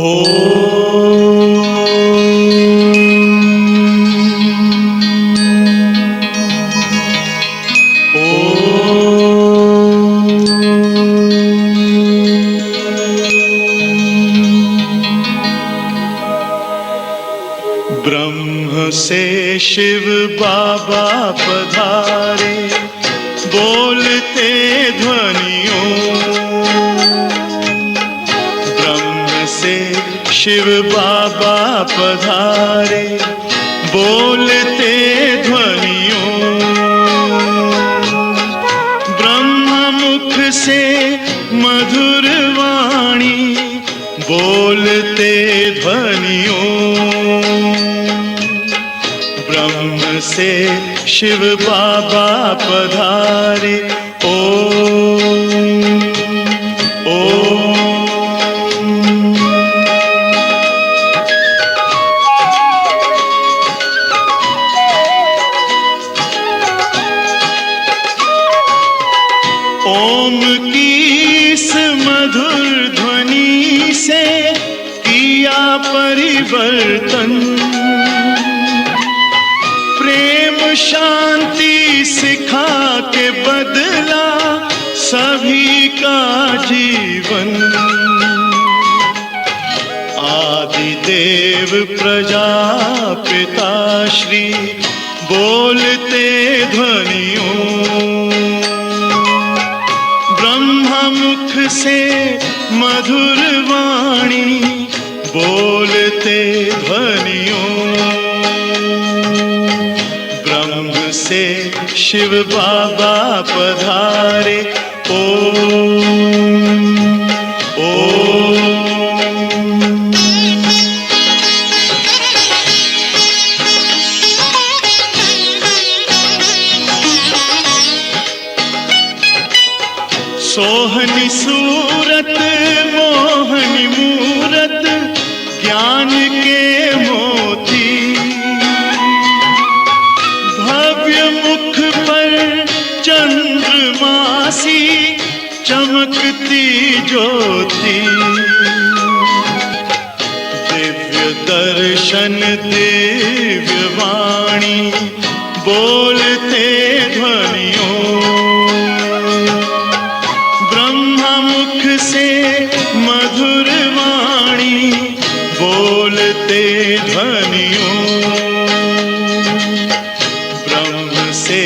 ब्रह्म से शिव बाबा पधारे, बोलते ध्वनियों। ब्रह्म से शिव बाबा पधारे, बोलते ध्वनियों। ब्रह्म मुख से मधुर वाणी, बोलते ध्वनियों। ब्रह्म से शिव बाबा पधारे, ओम ओम। ओम की इस मधुर ध्वनि से किया परिवर्तन, प्रेम शांति सिखा के बदला सभी का जीवन। आदि देव प्रजापिता श्री बोलते ध्वनियों। ब्रह्म मुख से मधुर वाणी, बोलते ध्वनियों। ब्रह्म से शिव बाबा पधारे, ओम ओम। सोहनी सूरत मोहनी मूरत, ज्ञान के मोती। भव्य मुख पर चंद्रमासी, चमकती ज्योति। दिव्य दर्शन दिव्य वाणी, बोलते ध्वनियों। से मधुर वाणी, बोलते ध्वनियों। ब्रह्म से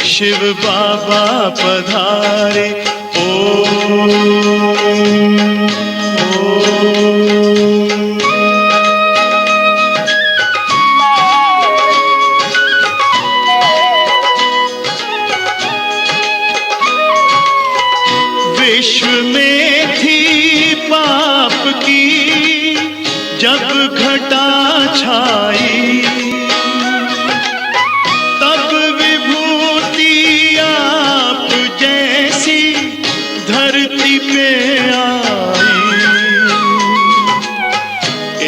शिव बाबा पधारे, ओम ओम। विश्व में थी पाप की जब घटा छाई, तब विभूति आप जैसी धरती पे आई।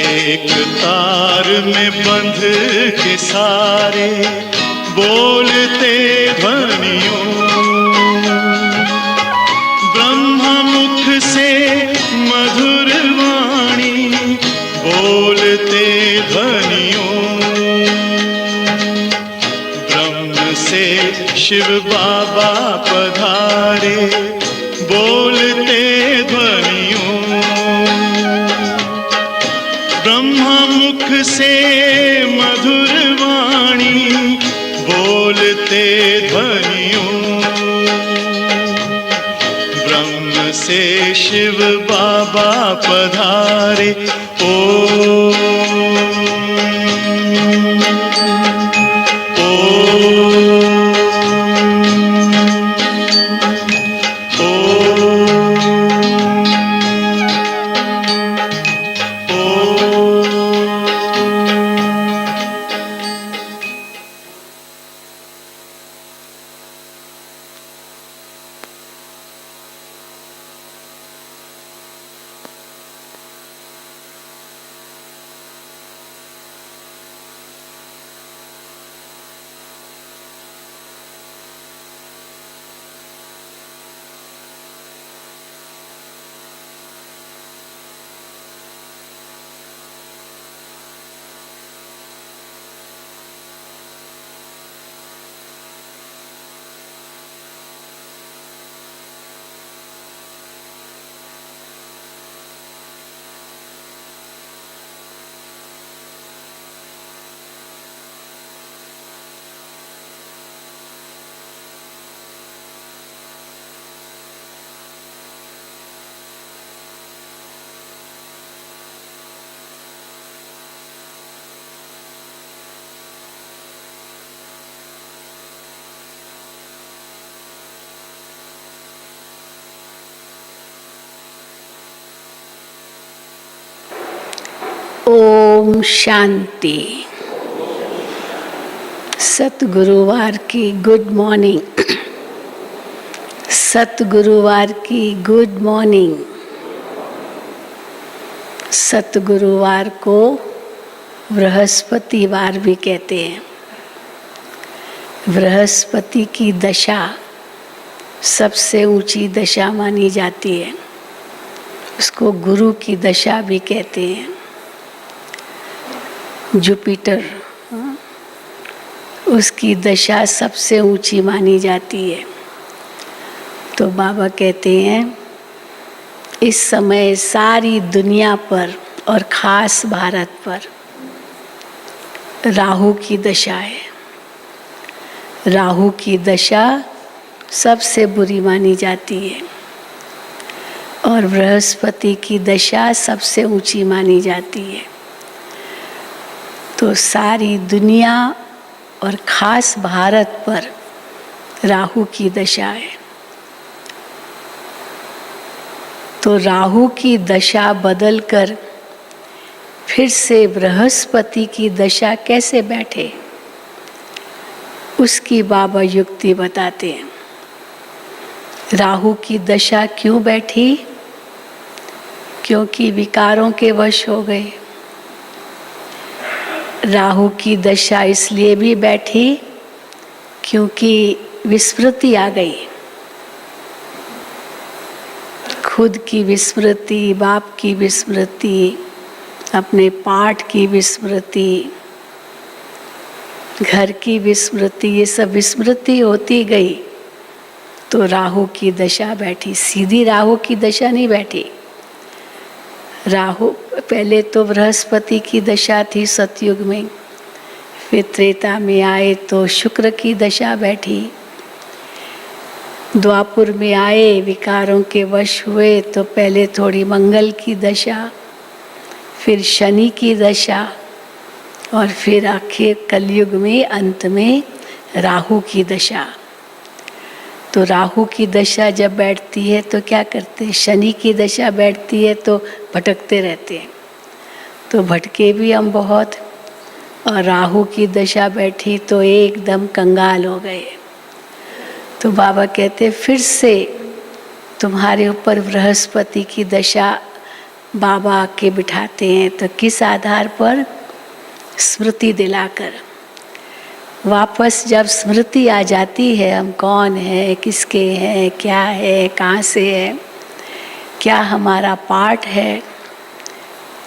एक तार में बंध के सारे, बोलते ध्वनियों। से मधुर वाणी, बोलते ध्वनियों। ब्रह्म से शिव बाबा पधारे, बोलते ध्वनियों। ब्रह्म मुख से मधुर वाणी, बोलते ध्वनियों। से शिव बाबा पधारे, ओम ओम शांति। सतगुरुवार की गुड मॉर्निंग। सतगुरुवार की गुड मॉर्निंग। सतगुरुवार को बृहस्पतिवार भी कहते हैं। बृहस्पति की दशा सबसे ऊंची दशा मानी जाती है। उसको गुरु की दशा भी कहते हैं। जुपिटर, उसकी दशा सबसे ऊंची मानी जाती है। तो बाबा कहते हैं इस समय सारी दुनिया पर और खास भारत पर राहु की दशा है। राहु की दशा सबसे बुरी मानी जाती है और बृहस्पति की दशा सबसे ऊंची मानी जाती है। तो सारी दुनिया और खास भारत पर राहु की दशा है। तो राहु की दशा बदलकर फिर से बृहस्पति की दशा कैसे बैठे, उसकी बाबा युक्ति बताते हैं। राहु की दशा क्यों बैठी? क्योंकि विकारों के वश हो गए। राहु की दशा इसलिए भी बैठी क्योंकि विस्मृति आ गई। खुद की विस्मृति, बाप की विस्मृति, अपने पाठ की विस्मृति, घर की विस्मृति, ये सब विस्मृति होती गई तो राहु की दशा बैठी। सीधी राहु की दशा नहीं बैठी। राहु पहले तो बृहस्पति की दशा थी सतयुग में, फिर त्रेता में आए तो शुक्र की दशा बैठी। द्वापुर में आए, विकारों के वश हुए तो पहले थोड़ी मंगल की दशा, फिर शनि की दशा और फिर आखिर कलयुग में अंत में राहु की दशा। तो राहु की दशा जब बैठती है तो क्या करते हैं? शनि की दशा बैठती है तो भटकते रहते हैं। तो भटके भी हम बहुत, और राहु की दशा बैठी तो एकदम कंगाल हो गए। तो बाबा कहते फिर से तुम्हारे ऊपर बृहस्पति की दशा बाबा आके बिठाते हैं। तो किस आधार पर? स्मृति दिलाकर। वापस जब स्मृति आ जाती है, हम कौन है, किसके हैं, क्या है, कहाँ से है, क्या हमारा पाठ है,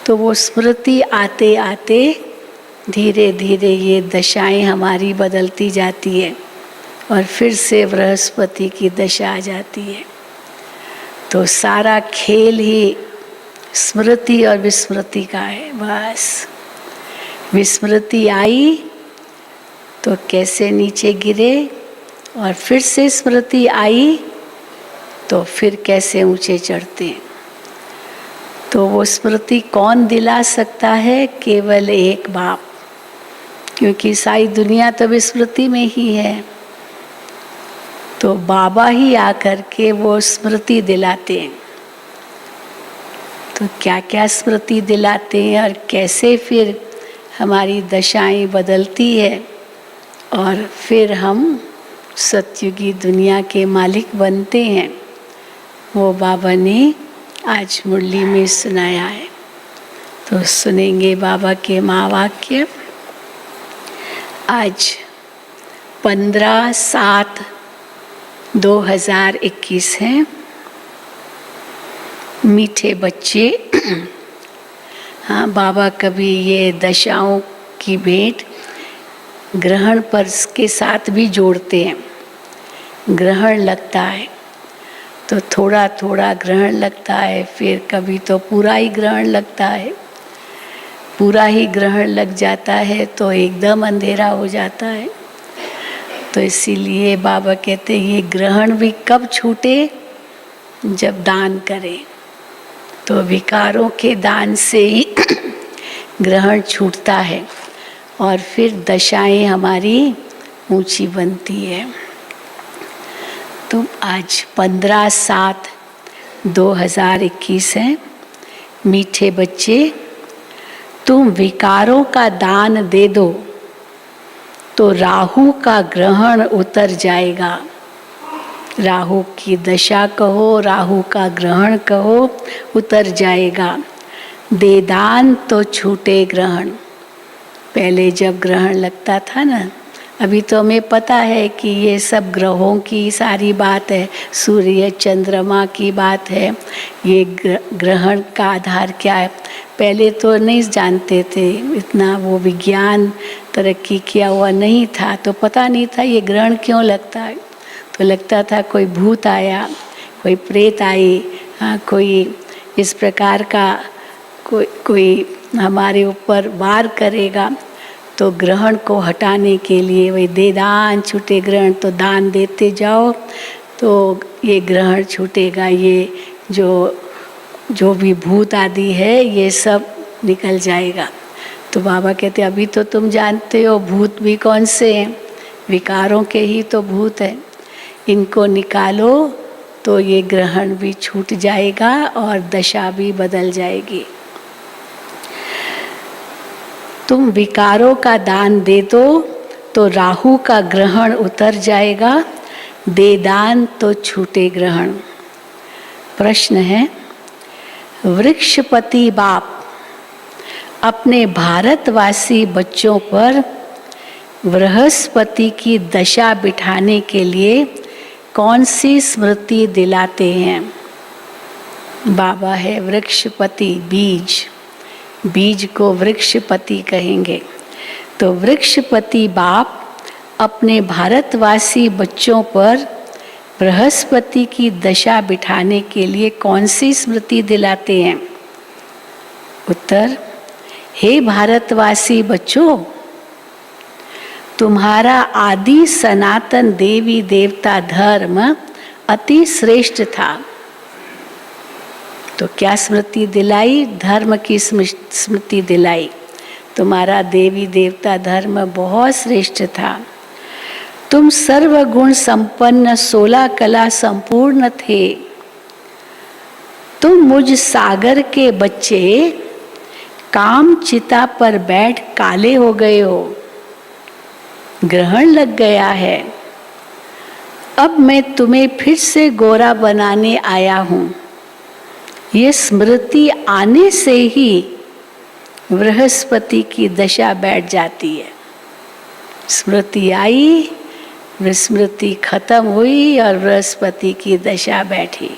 तो वो स्मृति आते आते धीरे धीरे ये दशाएं हमारी बदलती जाती है और फिर से बृहस्पति की दशा आ जाती है। तो सारा खेल ही स्मृति और विस्मृति का है। बस विस्मृति आई तो कैसे नीचे गिरे, और फिर से स्मृति आई तो फिर कैसे ऊंचे चढ़ते हैं। तो वो स्मृति कौन दिला सकता है? केवल एक बाप, क्योंकि सारी दुनिया तो विस्मृति में ही है। तो बाबा ही आकर के वो स्मृति दिलाते हैं। तो क्या क्या स्मृति दिलाते हैं और कैसे फिर हमारी दशाएं बदलती है और फिर हम सतयुगी दुनिया के मालिक बनते हैं, वो बाबा ने आज मुरली में सुनाया है। तो सुनेंगे बाबा के महावाक्य। आज 15/7/2021 है। मीठे बच्चे, हाँ, बाबा कभी ये दशाओं की भेंट ग्रहण पर के साथ भी जोड़ते हैं। ग्रहण लगता है तो थोड़ा थोड़ा ग्रहण लगता है, फिर कभी तो पूरा ही ग्रहण लगता है। पूरा ही ग्रहण लग जाता है तो एकदम अंधेरा हो जाता है। तो इसीलिए बाबा कहते हैं ये ग्रहण भी कब छूटे? जब दान करें। तो विकारों के दान से ही ग्रहण छूटता है और फिर दशाएं हमारी ऊंची बनती है। तो आज 15/7/2021 है। मीठे बच्चे, तुम विकारों का दान दे दो तो राहु का ग्रहण उतर जाएगा। राहु की दशा कहो, राहु का ग्रहण कहो, उतर जाएगा। दे दान तो छूटे ग्रहण। पहले जब ग्रहण लगता था ना, अभी तो हमें पता है कि ये सब ग्रहों की सारी बात है, सूर्य चंद्रमा की बात है, ये ग्रहण का आधार क्या है। पहले तो नहीं जानते थे, इतना वो विज्ञान तरक्की किया हुआ नहीं था, तो पता नहीं था ये ग्रहण क्यों लगता है। तो लगता था कोई भूत आया, कोई प्रेत आई, हाँ कोई इस प्रकार का कोई हमारे ऊपर वार करेगा। तो ग्रहण को हटाने के लिए वही दे दान छूटे ग्रहण, तो दान देते जाओ तो ये ग्रहण छूटेगा, ये जो भी भूत आदि है ये सब निकल जाएगा। तो बाबा कहते अभी तो तुम जानते हो भूत भी कौन से हैं, विकारों के ही तो भूत हैं, इनको निकालो तो ये ग्रहण भी छूट जाएगा और दशा भी बदल जाएगी। तुम विकारों का दान दे दो तो राहु का ग्रहण उतर जाएगा। दे दान तो छूटे ग्रहण। प्रश्न है, वृक्षपति बाप अपने भारतवासी बच्चों पर बृहस्पति की दशा बिठाने के लिए कौन सी स्मृति दिलाते हैं? बाबा है वृक्षपति, बीज को वृक्षपति कहेंगे। तो वृक्षपति बाप अपने भारतवासी बच्चों पर बृहस्पति की दशा बिठाने के लिए कौन सी स्मृति दिलाते हैं? उत्तर, हे भारतवासी बच्चों, तुम्हारा आदि सनातन देवी देवता धर्म अति श्रेष्ठ था। तो क्या स्मृति दिलाई? धर्म की स्मृति दिलाई। तुम्हारा देवी देवता धर्म बहुत श्रेष्ठ था। तुम सर्वगुण संपन्न 16 कला संपूर्ण थे। तुम मुझ सागर के बच्चे काम चिता पर बैठ काले हो गए हो, ग्रहण लग गया है। अब मैं तुम्हें फिर से गोरा बनाने आया हूँ। ये स्मृति आने से ही बृहस्पति की दशा बैठ जाती है। स्मृति आई, विस्मृति खत्म हुई और बृहस्पति की दशा बैठी।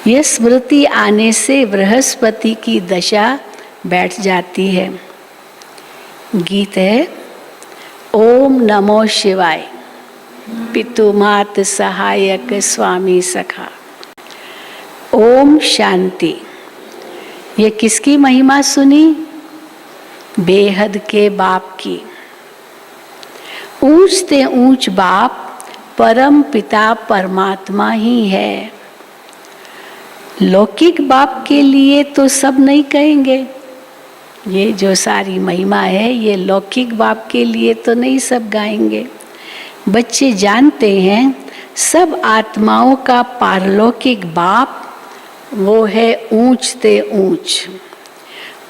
यह स्मृति आने से बृहस्पति की दशा बैठ जाती है। गीत है, ओम नमो शिवाय, पितु मात सहायक स्वामी सखा। ओम शांति। ये किसकी महिमा सुनी? बेहद के बाप की। ऊंच ते ऊंच बाप परम पिता परमात्मा ही है। लौकिक बाप के लिए तो सब नहीं कहेंगे। ये जो सारी महिमा है ये लौकिक बाप के लिए तो नहीं सब गाएंगे। बच्चे जानते हैं सब आत्माओं का पारलौकिक बाप वो है ऊंच ते ऊंच।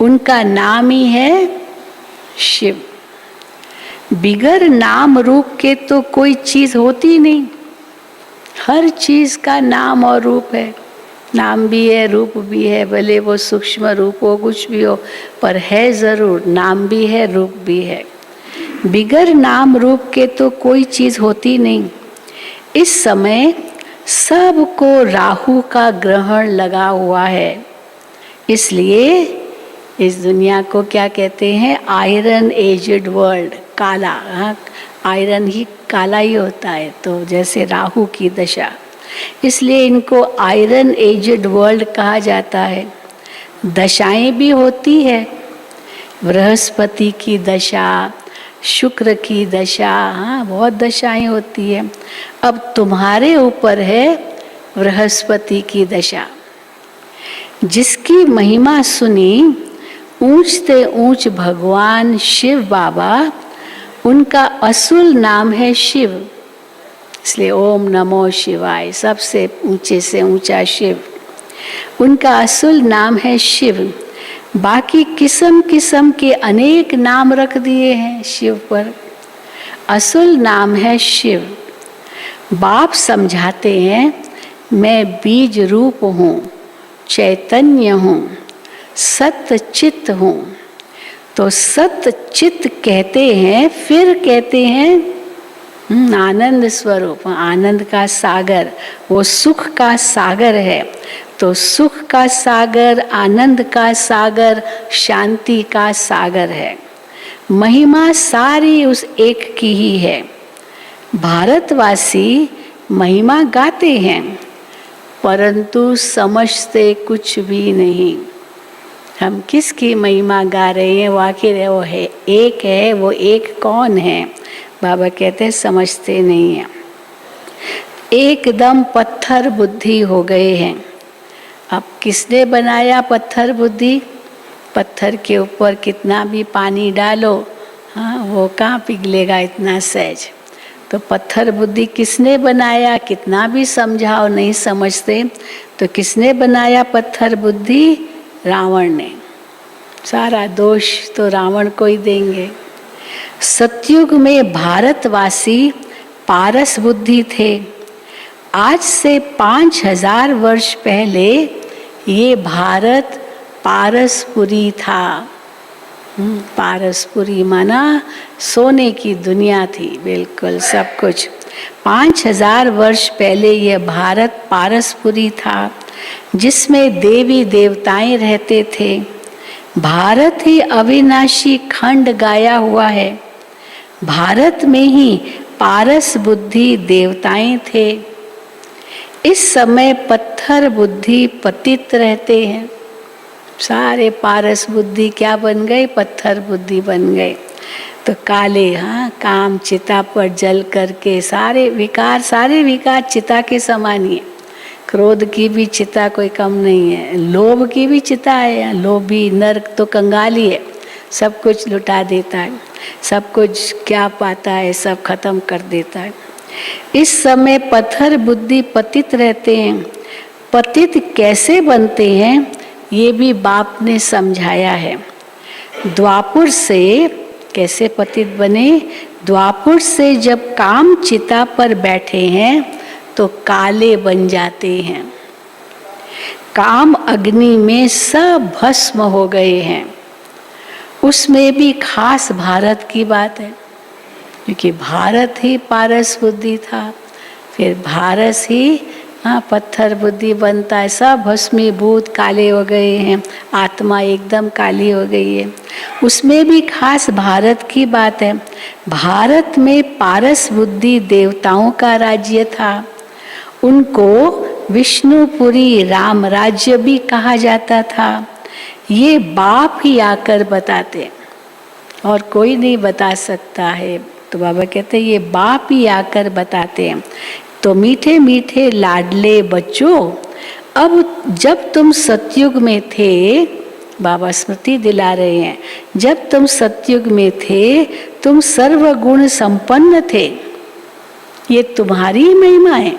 उनका नाम ही है शिव। बिगर नाम रूप के तो कोई चीज होती नहीं। हर चीज का नाम और रूप है। नाम भी है, रूप भी है, भले वो सूक्ष्म रूप हो, कुछ भी हो, पर है जरूर। नाम भी है, रूप भी है। बिगर नाम रूप के तो कोई चीज होती नहीं। इस समय सबको राहु का ग्रहण लगा हुआ है। इसलिए इस दुनिया को क्या कहते हैं? आयरन एजड वर्ल्ड, काला। हाँ, आयरन ही काला ही होता है, तो जैसे राहु की दशा, इसलिए इनको आयरन एजड वर्ल्ड कहा जाता है। दशाएं भी होती है, बृहस्पति की दशा, शुक्र की दशा, हाँ बहुत दशाएं होती है। अब तुम्हारे ऊपर है बृहस्पति की दशा। जिसकी महिमा सुनी ऊंच ते ऊंच भगवान शिव बाबा, उनका असुल नाम है शिव। इसलिए ओम नमो शिवाय, सबसे ऊंचे से ऊंचा शिव। उनका असुल नाम है शिव। बाकी किस्म किस्म के अनेक नाम रख दिए हैं शिव पर। असुल नाम है शिव। बाप समझाते हैं मैं बीज रूप हूँ, चैतन्य हूँ, सत्य चित्त हूँ। तो सत्य चित्त कहते हैं, फिर कहते हैं आनंद स्वरूप, आनंद का सागर, वो सुख का सागर है। तो सुख का सागर, आनंद का सागर, शांति का सागर है। महिमा सारी उस एक की ही है। भारतवासी महिमा गाते हैं परंतु समझते कुछ भी नहीं। हम किसकी महिमा गा रहे हैं? वो आखिर वो है एक है, वो एक कौन है? बाबा कहते हैं समझते नहीं हैं, एकदम पत्थर बुद्धि हो गए हैं। अब किसने बनाया पत्थर बुद्धि? पत्थर के ऊपर कितना भी पानी डालो, हाँ वो कहाँ पिघलेगा इतना सहज। तो पत्थर बुद्धि किसने बनाया? कितना भी समझाओ नहीं समझते। तो किसने बनाया पत्थर बुद्धि? रावण ने। सारा दोष तो रावण को ही देंगे। सतयुग में भारतवासी पारस बुद्धि थे। आज से 5000 वर्ष पहले ये भारत पारसपुरी था। पारसपुरी माना सोने की दुनिया थी, बिल्कुल सब कुछ। 5000 वर्ष पहले यह भारत पारसपुरी था जिसमें देवी देवताएं रहते थे। भारत ही अविनाशी खंड गाया हुआ है। भारत में ही पारस बुद्धि देवताएं थे। इस समय पत्थर बुद्धि पतित रहते हैं। सारे पारस बुद्धि क्या बन गए? पत्थर बुद्धि बन गए। तो काले, हाँ, काम चिता पर जल करके सारे विकार चिता के समान ही है। क्रोध की भी चिता कोई कम नहीं है, लोभ की भी चिता है। लोभी नर्क तो कंगाली है, सब कुछ लुटा देता है, सब कुछ क्या पाता है सब खत्म कर देता है। इस समय पत्थर बुद्धि पतित रहते हैं। पतित कैसे बनते हैं ये भी बाप ने समझाया है। द्वापुर से कैसे पतित बने? द्वापुर से जब काम चिता पर बैठे हैं तो काले बन जाते हैं। काम अग्नि में सब भस्म हो गए हैं। उसमें भी खास भारत की बात है क्योंकि भारत ही पारस बुद्धि था। फिर भारत ही पत्थर बुद्धि बनता है। सब भस्मीभूत काले हो गए हैं, आत्मा एकदम काली हो गई है। उसमें भी खास भारत की बात है। भारत में पारस बुद्धि देवताओं का राज्य था। उनको विष्णुपुरी राम राज्य भी कहा जाता था। ये बाप ही आकर बताते और कोई नहीं बता सकता है। तो बाबा कहते हैं ये बाप ही आकर बताते हैं। तो मीठे मीठे लाडले बच्चों, अब जब तुम सतयुग में थे, बाबा स्मृति दिला रहे हैं, जब तुम सतयुग में थे तुम सर्वगुण संपन्न थे। ये तुम्हारी महिमा है।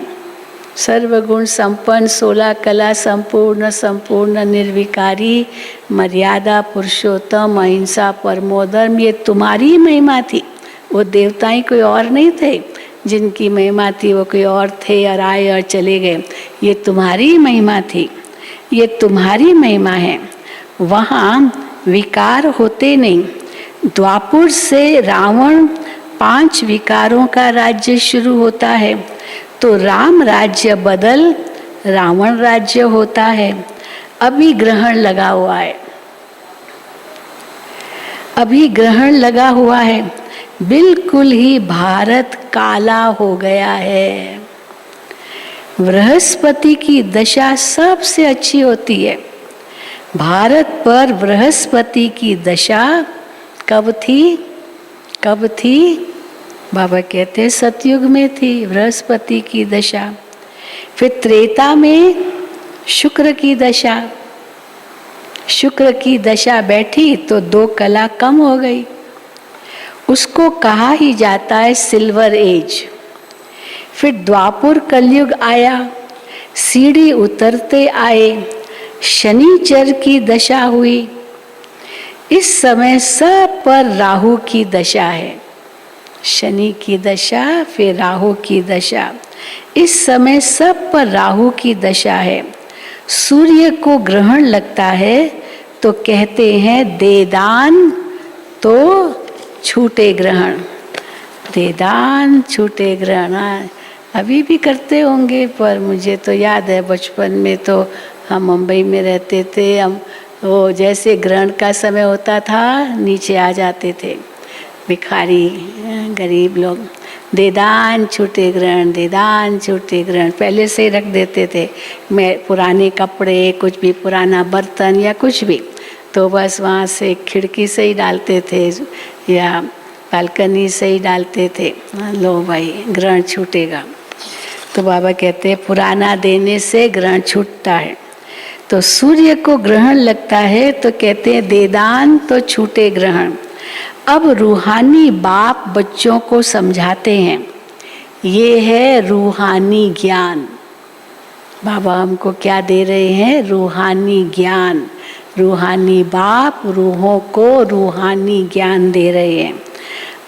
सर्वगुण संपन्न, 16 कला संपूर्ण, संपूर्ण निर्विकारी, मर्यादा पुरुषोत्तम, अहिंसा परमोधर्म, ये तुम्हारी महिमा थी। वो देवताएं कोई और नहीं थे जिनकी महिमा थी, वो कोई और थे और आए और चले गए। ये तुम्हारी महिमा थी, ये तुम्हारी महिमा है। वहाँ विकार होते नहीं। द्वापुर से रावण 5 विकारों का राज्य शुरू होता है। तो राम राज्य बदल रावण राज्य होता है। अभी ग्रहण लगा हुआ है, अभी ग्रहण लगा हुआ है। बिल्कुल ही भारत काला हो गया है। बृहस्पति की दशा सबसे अच्छी होती है। भारत पर बृहस्पति की दशा कब थी? कब थी? बाबा कहते हैं सतयुग में थी बृहस्पति की दशा। फिर त्रेता में शुक्र की दशा, शुक्र की दशा बैठी तो 2 कला कम हो गई। उसको कहा ही जाता है सिल्वर एज। फिर द्वापुर कलयुग आया, सीढ़ी उतरते आए, शनिचर की दशा हुई। इस समय सब पर राहु की दशा है, शनि की दशा, फिर राहु की दशा। इस समय सब पर राहु की दशा है। सूर्य को ग्रहण लगता है तो कहते हैं दे दान तो छूटे ग्रहण, दे दान छूटे ग्रहण। अभी भी करते होंगे, पर मुझे तो याद है बचपन में तो हम मुंबई में रहते थे, हम वो जैसे ग्रहण का समय होता था नीचे आ जाते थे भिखारी गरीब लोग, दे दान छूटे ग्रहण, दे दान छूटे ग्रहण पहले से ही रख देते थे। मैं पुराने कपड़े, कुछ भी पुराना बर्तन या कुछ भी, तो बस वहाँ से खिड़की से ही डालते थे या बालकनी से ही डालते थे, लो भाई ग्रहण छूटेगा। तो बाबा कहते हैं पुराना देने से ग्रहण छूटता है। तो सूर्य को ग्रहण लगता है तो कहते हैं दे दान तो छूटे ग्रहण। अब रूहानी बाप बच्चों को समझाते हैं, ये है रूहानी ज्ञान। बाबा हमको क्या दे रहे हैं? रूहानी ज्ञान। रूहानी बाप रूहों को रूहानी ज्ञान दे रहे हैं।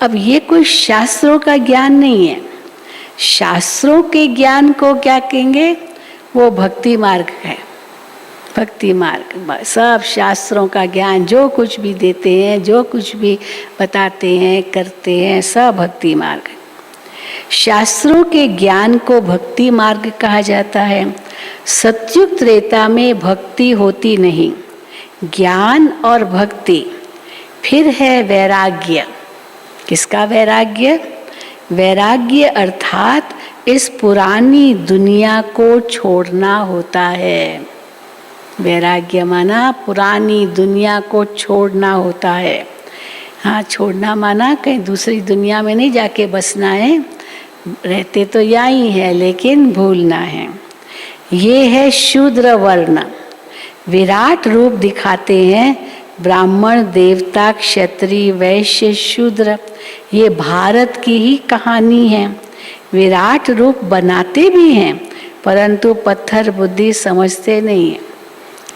अब ये कोई शास्त्रों का ज्ञान नहीं है। शास्त्रों के ज्ञान को क्या कहेंगे? वो भक्ति मार्ग है, भक्ति मार्ग। सब शास्त्रों का ज्ञान जो कुछ भी देते हैं, जो कुछ भी बताते हैं, करते हैं, सब भक्ति मार्ग। शास्त्रों के ज्ञान को भक्ति मार्ग कहा जाता है। सत्युग त्रेता में भक्ति होती नहीं, ज्ञान और भक्ति। फिर है वैराग्य। किसका वैराग्य? वैराग्य अर्थात इस पुरानी दुनिया को छोड़ना होता है। वैराग्य माना पुरानी दुनिया को छोड़ना होता है। हाँ, छोड़ना माना कहीं दूसरी दुनिया में नहीं जाके बसना है, रहते तो यहीं है लेकिन भूलना है। ये है शूद्र वर्ण। विराट रूप दिखाते हैं ब्राह्मण, देवता, क्षत्रिय, वैश्य, शूद्र। ये भारत की ही कहानी है। विराट रूप बनाते भी हैं परंतु पत्थर बुद्धि समझते नहीं है।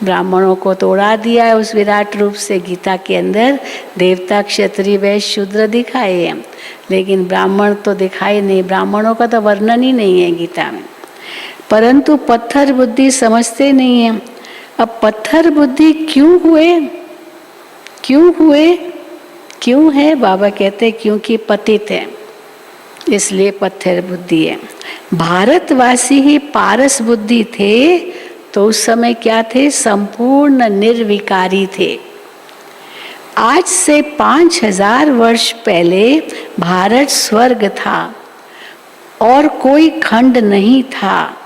ब्राह्मणों को तोड़ा दिया है उस विराट रूप से। गीता के अंदर देवता, क्षत्रिय, वैश्य, शूद्र दिखाए हैं, लेकिन ब्राह्मण तो दिखाए नहीं। ब्राह्मणों का तो वर्णन ही नहीं है गीता में, परंतु पत्थर बुद्धि समझते नहीं है। अब पत्थर बुद्धि क्यों हुए? क्यों हुए? क्यों है? बाबा कहते हैं क्योंकि पतित है, इसलिए पत्थर बुद्धि है। भारतवासी ही पारस बुद्धि थे तो उस समय क्या थे? संपूर्ण निर्विकारी थे। आज से 5000 वर्ष पहले भारत स्वर्ग था और कोई खंड नहीं था।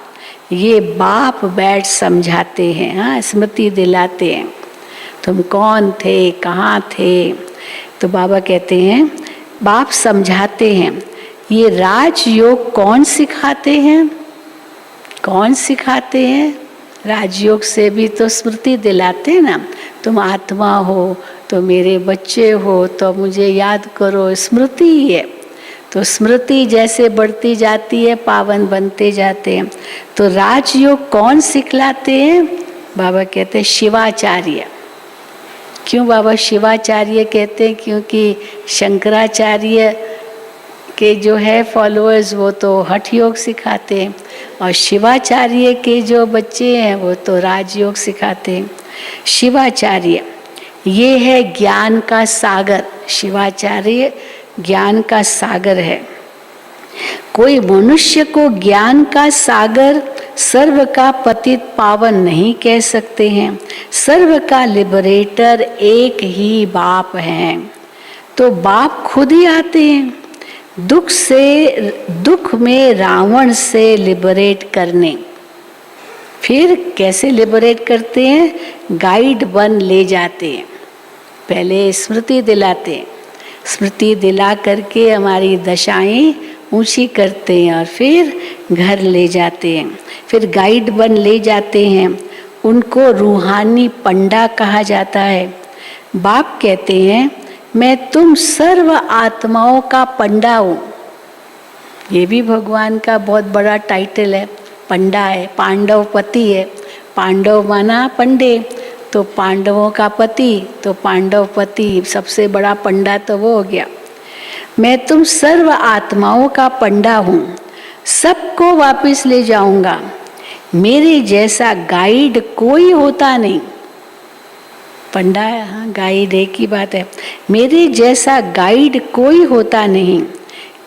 ये बाप बैठ समझाते हैं, हाँ, स्मृति दिलाते हैं तुम कौन थे, कहाँ थे। तो बाबा कहते हैं, बाप समझाते हैं। ये राजयोग कौन सिखाते हैं? कौन सिखाते हैं? राजयोग से भी तो स्मृति दिलाते हैं ना, तुम आत्मा हो, तो मेरे बच्चे हो, तो मुझे याद करो। स्मृति ही है। तो स्मृति जैसे बढ़ती जाती है, पावन बनते जाते हैं। तो राजयोग कौन सिखलाते हैं? बाबा कहते हैं शिवाचार्य। क्यों बाबा शिवाचार्य कहते हैं? क्योंकि शंकराचार्य के जो है फॉलोअर्स वो तो हठ योग सिखाते हैं और शिवाचार्य के जो बच्चे हैं वो तो राजयोग सिखाते हैं। शिवाचार्य ये है ज्ञान का सागर। शिवाचार्य ज्ञान का सागर है। कोई मनुष्य को ज्ञान का सागर, सर्व का पतित पावन नहीं कह सकते हैं। सर्व का लिबरेटर एक ही बाप है। तो बाप खुद ही आते हैं दुख में रावण से लिबरेट करने। फिर कैसे लिबरेट करते हैं? गाइड बन ले जाते हैं। पहले स्मृति दिलाते हैं, स्मृति दिला करके हमारी दशाएं ऊंची करते हैं और फिर घर ले जाते हैं। फिर गाइड बन ले जाते हैं। उनको रूहानी पंडा कहा जाता है। बाप कहते हैं मैं तुम सर्व आत्माओं का पंडा हूँ। ये भी भगवान का बहुत बड़ा टाइटल है, पंडा है। पांडव पति है, पांडव माना पंडे तो पांडवों का पति, तो पांडव पति सबसे बड़ा पंडा तो वो हो गया। मैं तुम सर्व आत्माओं का पंडा हूँ, सबको वापस ले जाऊंगा। मेरे जैसा गाइड कोई होता नहीं। पंडा, हाँ, गाइड एक ही बात है। मेरे जैसा गाइड कोई होता नहीं।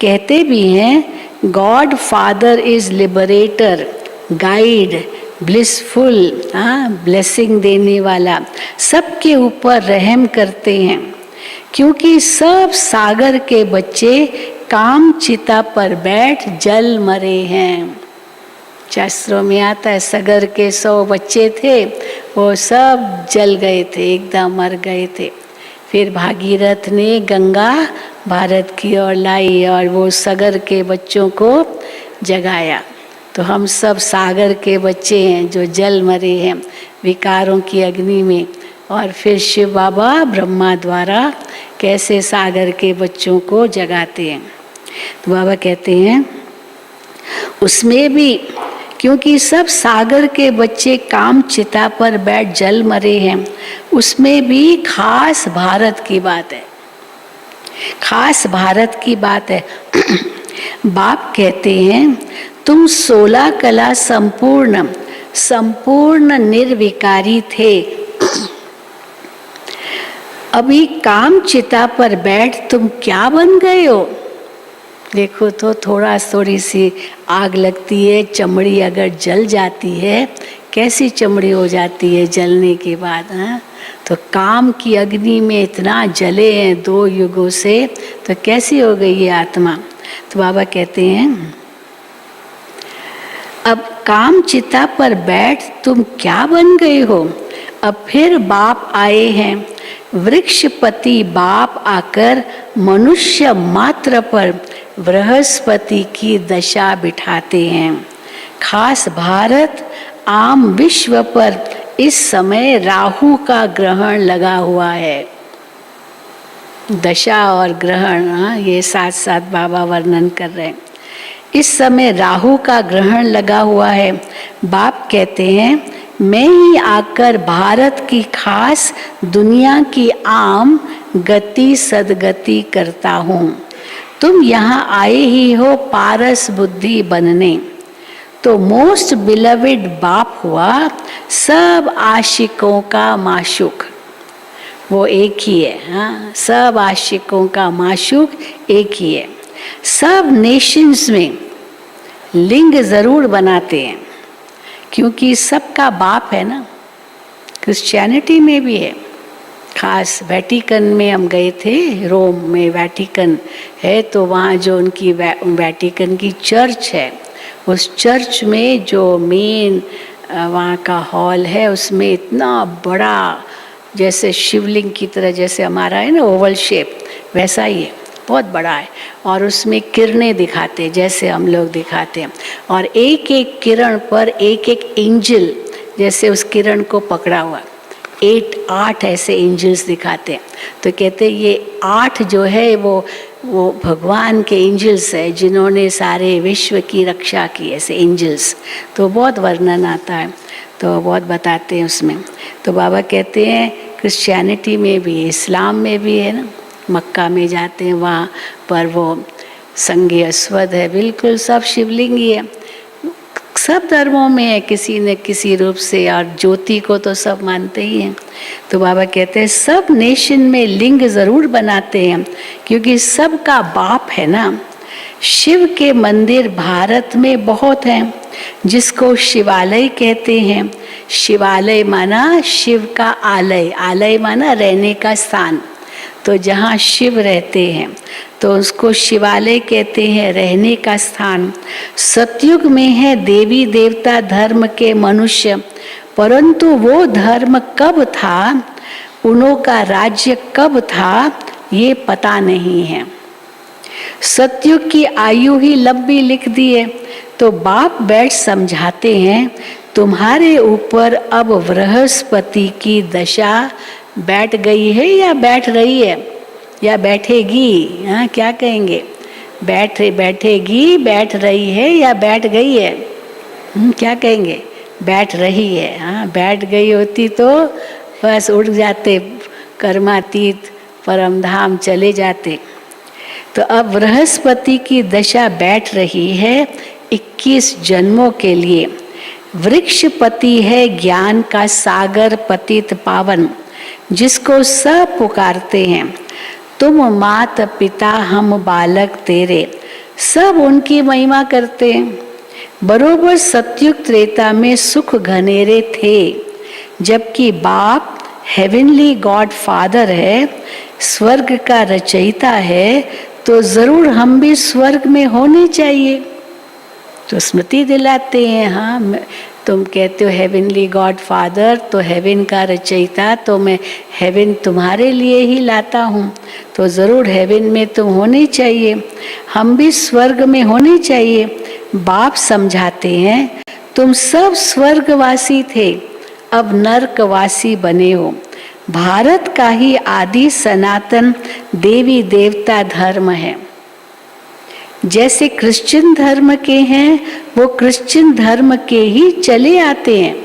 कहते भी हैं God father is liberator, guide blissful, हाँ, ब्लेसिंग देने वाला, सबके ऊपर रहम करते हैं। क्योंकि सब सागर के बच्चे काम चिता पर बैठ जल मरे हैं। शास्त्रों में आता है सागर के 100 बच्चे थे, वो सब जल गए थे, एकदम मर गए थे। फिर भागीरथ ने गंगा भारत की ओर लाई और वो सागर के बच्चों को जगाया। तो हम सब सागर के बच्चे हैं जो जल मरे हैं विकारों की अग्नि में। और फिर शिव बाबा ब्रह्मा द्वारा कैसे सागर के बच्चों को जगाते हैं। तो बाबा कहते हैं उसमें भी, क्योंकि सब सागर के बच्चे काम चिता पर बैठ जल मरे हैं, उसमें भी खास भारत की बात है, खास भारत की बात है। बाप कहते हैं तुम 16 कला संपूर्ण संपूर्ण निर्विकारी थे, अभी काम चिता पर बैठ तुम क्या बन गए हो। देखो तो थोड़ी सी आग लगती है, चमड़ी अगर जल जाती है, कैसी चमड़ी हो जाती है जलने के बाद, हाँ? तो काम की अग्नि में इतना जले हैं 2 युगों से, तो कैसी हो गई ये आत्मा। तो बाबा कहते हैं अब काम चिता पर बैठ तुम क्या बन गए हो। अब फिर बाप आए हैं, वृक्षपति बाप आकर मनुष्य मात्र पर बृहस्पति की दशा बिठाते हैं। खास भारत आम विश्व पर इस समय राहु का ग्रहण लगा हुआ है। दशा और ग्रहण, हाँ, ये साथ साथ बाबा वर्णन कर रहे हैं। इस समय राहु का ग्रहण लगा हुआ है। बाप कहते हैं मैं ही आकर भारत की खास दुनिया की आम गति सदगति करता हूँ। तुम यहाँ आए ही हो पारस बुद्धि बनने। तो मोस्ट बिलवेड बाप हुआ सब आशिकों का माशूक, वो एक ही है, हाँ, सब आशिकों का माशूक एक ही है। सब नेशंस में लिंग जरूर बनाते हैं, क्योंकि सबका बाप है ना। क्रिश्चियनिटी में भी है, खास वेटिकन में हम गए थे, रोम में वेटिकन है, तो वहाँ जो उनकी वेटिकन की चर्च है, उस चर्च में जो मेन वहाँ का हॉल है, उसमें इतना बड़ा जैसे शिवलिंग की तरह, जैसे हमारा है ना ओवल शेप, वैसा ही है, बहुत बड़ा है। और उसमें किरणें दिखाते जैसे हम लोग दिखाते हैं, और एक एक किरण पर एक एक एंजल जैसे उस किरण को पकड़ा हुआ, 8 ऐसे एंजल्स दिखाते हैं। तो कहते ये 8 जो है वो भगवान के एंजल्स है जिन्होंने सारे विश्व की रक्षा की, ऐसे एंजल्स। तो बहुत वर्णन आता है, तो बहुत बताते हैं उसमें। तो बाबा कहते हैं क्रिश्चियनिटी में भी, इस्लाम में भी है ना, मक्का में जाते हैं वहाँ पर वो संगे अस्वद है, बिल्कुल सब शिवलिंग ही है। सब धर्मों में है किसी न किसी रूप से, और ज्योति को तो सब मानते ही हैं। तो बाबा कहते हैं सब नेशन में लिंग जरूर बनाते हैं, क्योंकि सबका बाप है ना। शिव के मंदिर भारत में बहुत हैं, जिसको शिवालय कहते हैं। शिवालय माना शिव का आलय, आलय माना रहने का स्थान, तो जहाँ शिव रहते हैं तो उसको शिवालय कहते हैं, रहने का स्थान। सतयुग में है देवी देवता धर्म के मनुष्य, परंतु वो धर्म कब था, उन्हों का राज्य कब था, ये पता नहीं है। सतयुग की आयु ही लंबी लिख दी है। तो बाप बैठ समझाते हैं तुम्हारे ऊपर अब बृहस्पति की दशा बैठ गई है या बैठ रही है या बैठेगी, हाँ क्या कहेंगे, बैठेगी, बैठ रही है या बैठ गई है, क्या कहेंगे, बैठ रही है। हाँ बैठ गई होती तो बस उड़ जाते, कर्मातीत परम धाम चले जाते। तो अब बृहस्पति की दशा बैठ रही है 21 जन्मों के लिए। वृक्षपति है ज्ञान का सागर पतित पावन, जिसको सब पुकारते हैं। तुम मात पिता हम बालक तेरे, सब उनकी महिमा करते हैं। बरोबर सतयुग त्रेता में सुख घनेरे थे, जबकि बाप हेवनली गॉड फादर है, स्वर्ग का रचयिता है, तो जरूर हम भी स्वर्ग में होने चाहिए। तो स्मृति दिलाते हैं, हाँ तुम कहते हो हेवनली गॉड फादर, तो हेवन का रचयिता, तो मैं हेवन तुम्हारे लिए ही लाता हूँ, तो ज़रूर हेवन में तुम होने चाहिए, हम भी स्वर्ग में होने चाहिए। बाप समझाते हैं, तुम सब स्वर्गवासी थे, अब नरकवासी बने हो। भारत का ही आदि सनातन देवी देवता धर्म है। जैसे क्रिश्चियन धर्म के हैं, वो क्रिश्चियन धर्म के ही चले आते हैं।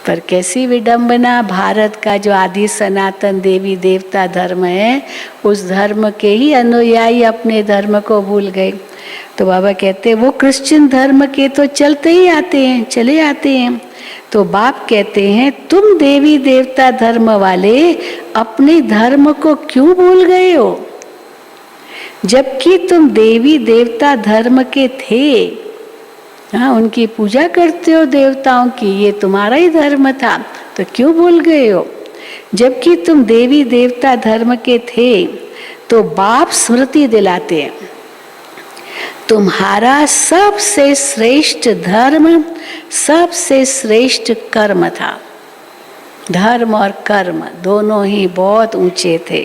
पर कैसी विडंबना, भारत का जो आदि सनातन देवी देवता धर्म है, उस धर्म के ही अनुयायी अपने धर्म को भूल गए। तो बाबा कहते हैं वो क्रिश्चियन धर्म के तो चलते ही आते हैं, चले आते हैं। तो बाप कहते हैं तुम देवी देवता धर्म वाले अपने धर्म को क्यों भूल गए हो, जबकि तुम देवी देवता धर्म के थे। हाँ, उनकी पूजा करते हो देवताओं की, ये तुम्हारा ही धर्म था, तो क्यों भूल गए हो, जबकि तुम देवी देवता धर्म के थे। तो बाप स्मृति दिलाते हैं, तुम्हारा सबसे श्रेष्ठ धर्म सबसे श्रेष्ठ कर्म था। धर्म और कर्म दोनों ही बहुत ऊंचे थे।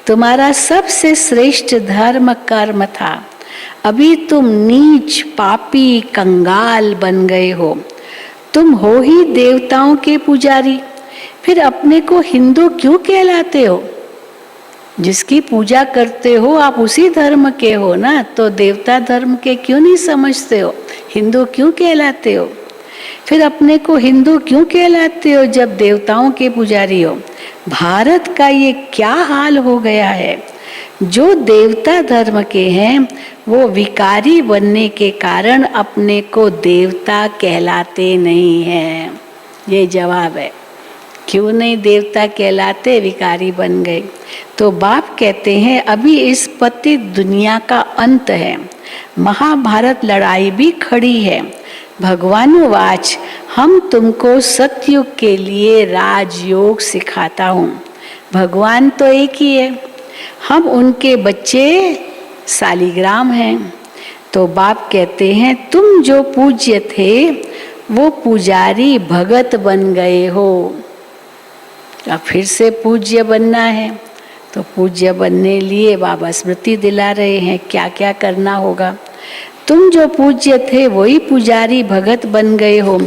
तुम्हारा सबसे श्रेष्ठ धर्म कर्म था। अभी तुम नीच पापी कंगाल बन गए हो। तुम हो ही देवताओं के पुजारी, फिर अपने को हिंदू क्यों कहलाते हो? जिसकी पूजा करते हो आप उसी धर्म के हो ना, तो देवता धर्म के क्यों नहीं समझते हो? हिंदू क्यों कहलाते हो? फिर अपने को हिंदू क्यों कहलाते हो जब देवताओं के पुजारी हो? भारत का ये क्या हाल हो गया है, जो देवता धर्म के हैं वो विकारी बनने के कारण अपने को देवता कहलाते नहीं हैं। ये जवाब है, क्यों नहीं देवता कहलाते, विकारी बन गए। तो बाप कहते हैं अभी इस पतित दुनिया का अंत है, महाभारत लड़ाई भी खड़ी है। भगवानुवाच, हम तुमको सतयुग के लिए राजयोग सिखाता हूँ। भगवान तो एक ही है, हम उनके बच्चे सालिग्राम हैं। तो बाप कहते हैं तुम जो पूज्य थे वो पुजारी भगत बन गए हो। अब फिर से पूज्य बनना है, तो पूज्य बनने लिए बाबा स्मृति दिला रहे हैं क्या क्या करना होगा। तुम जो पूज्य थे वही पुजारी भगत बन गए हो।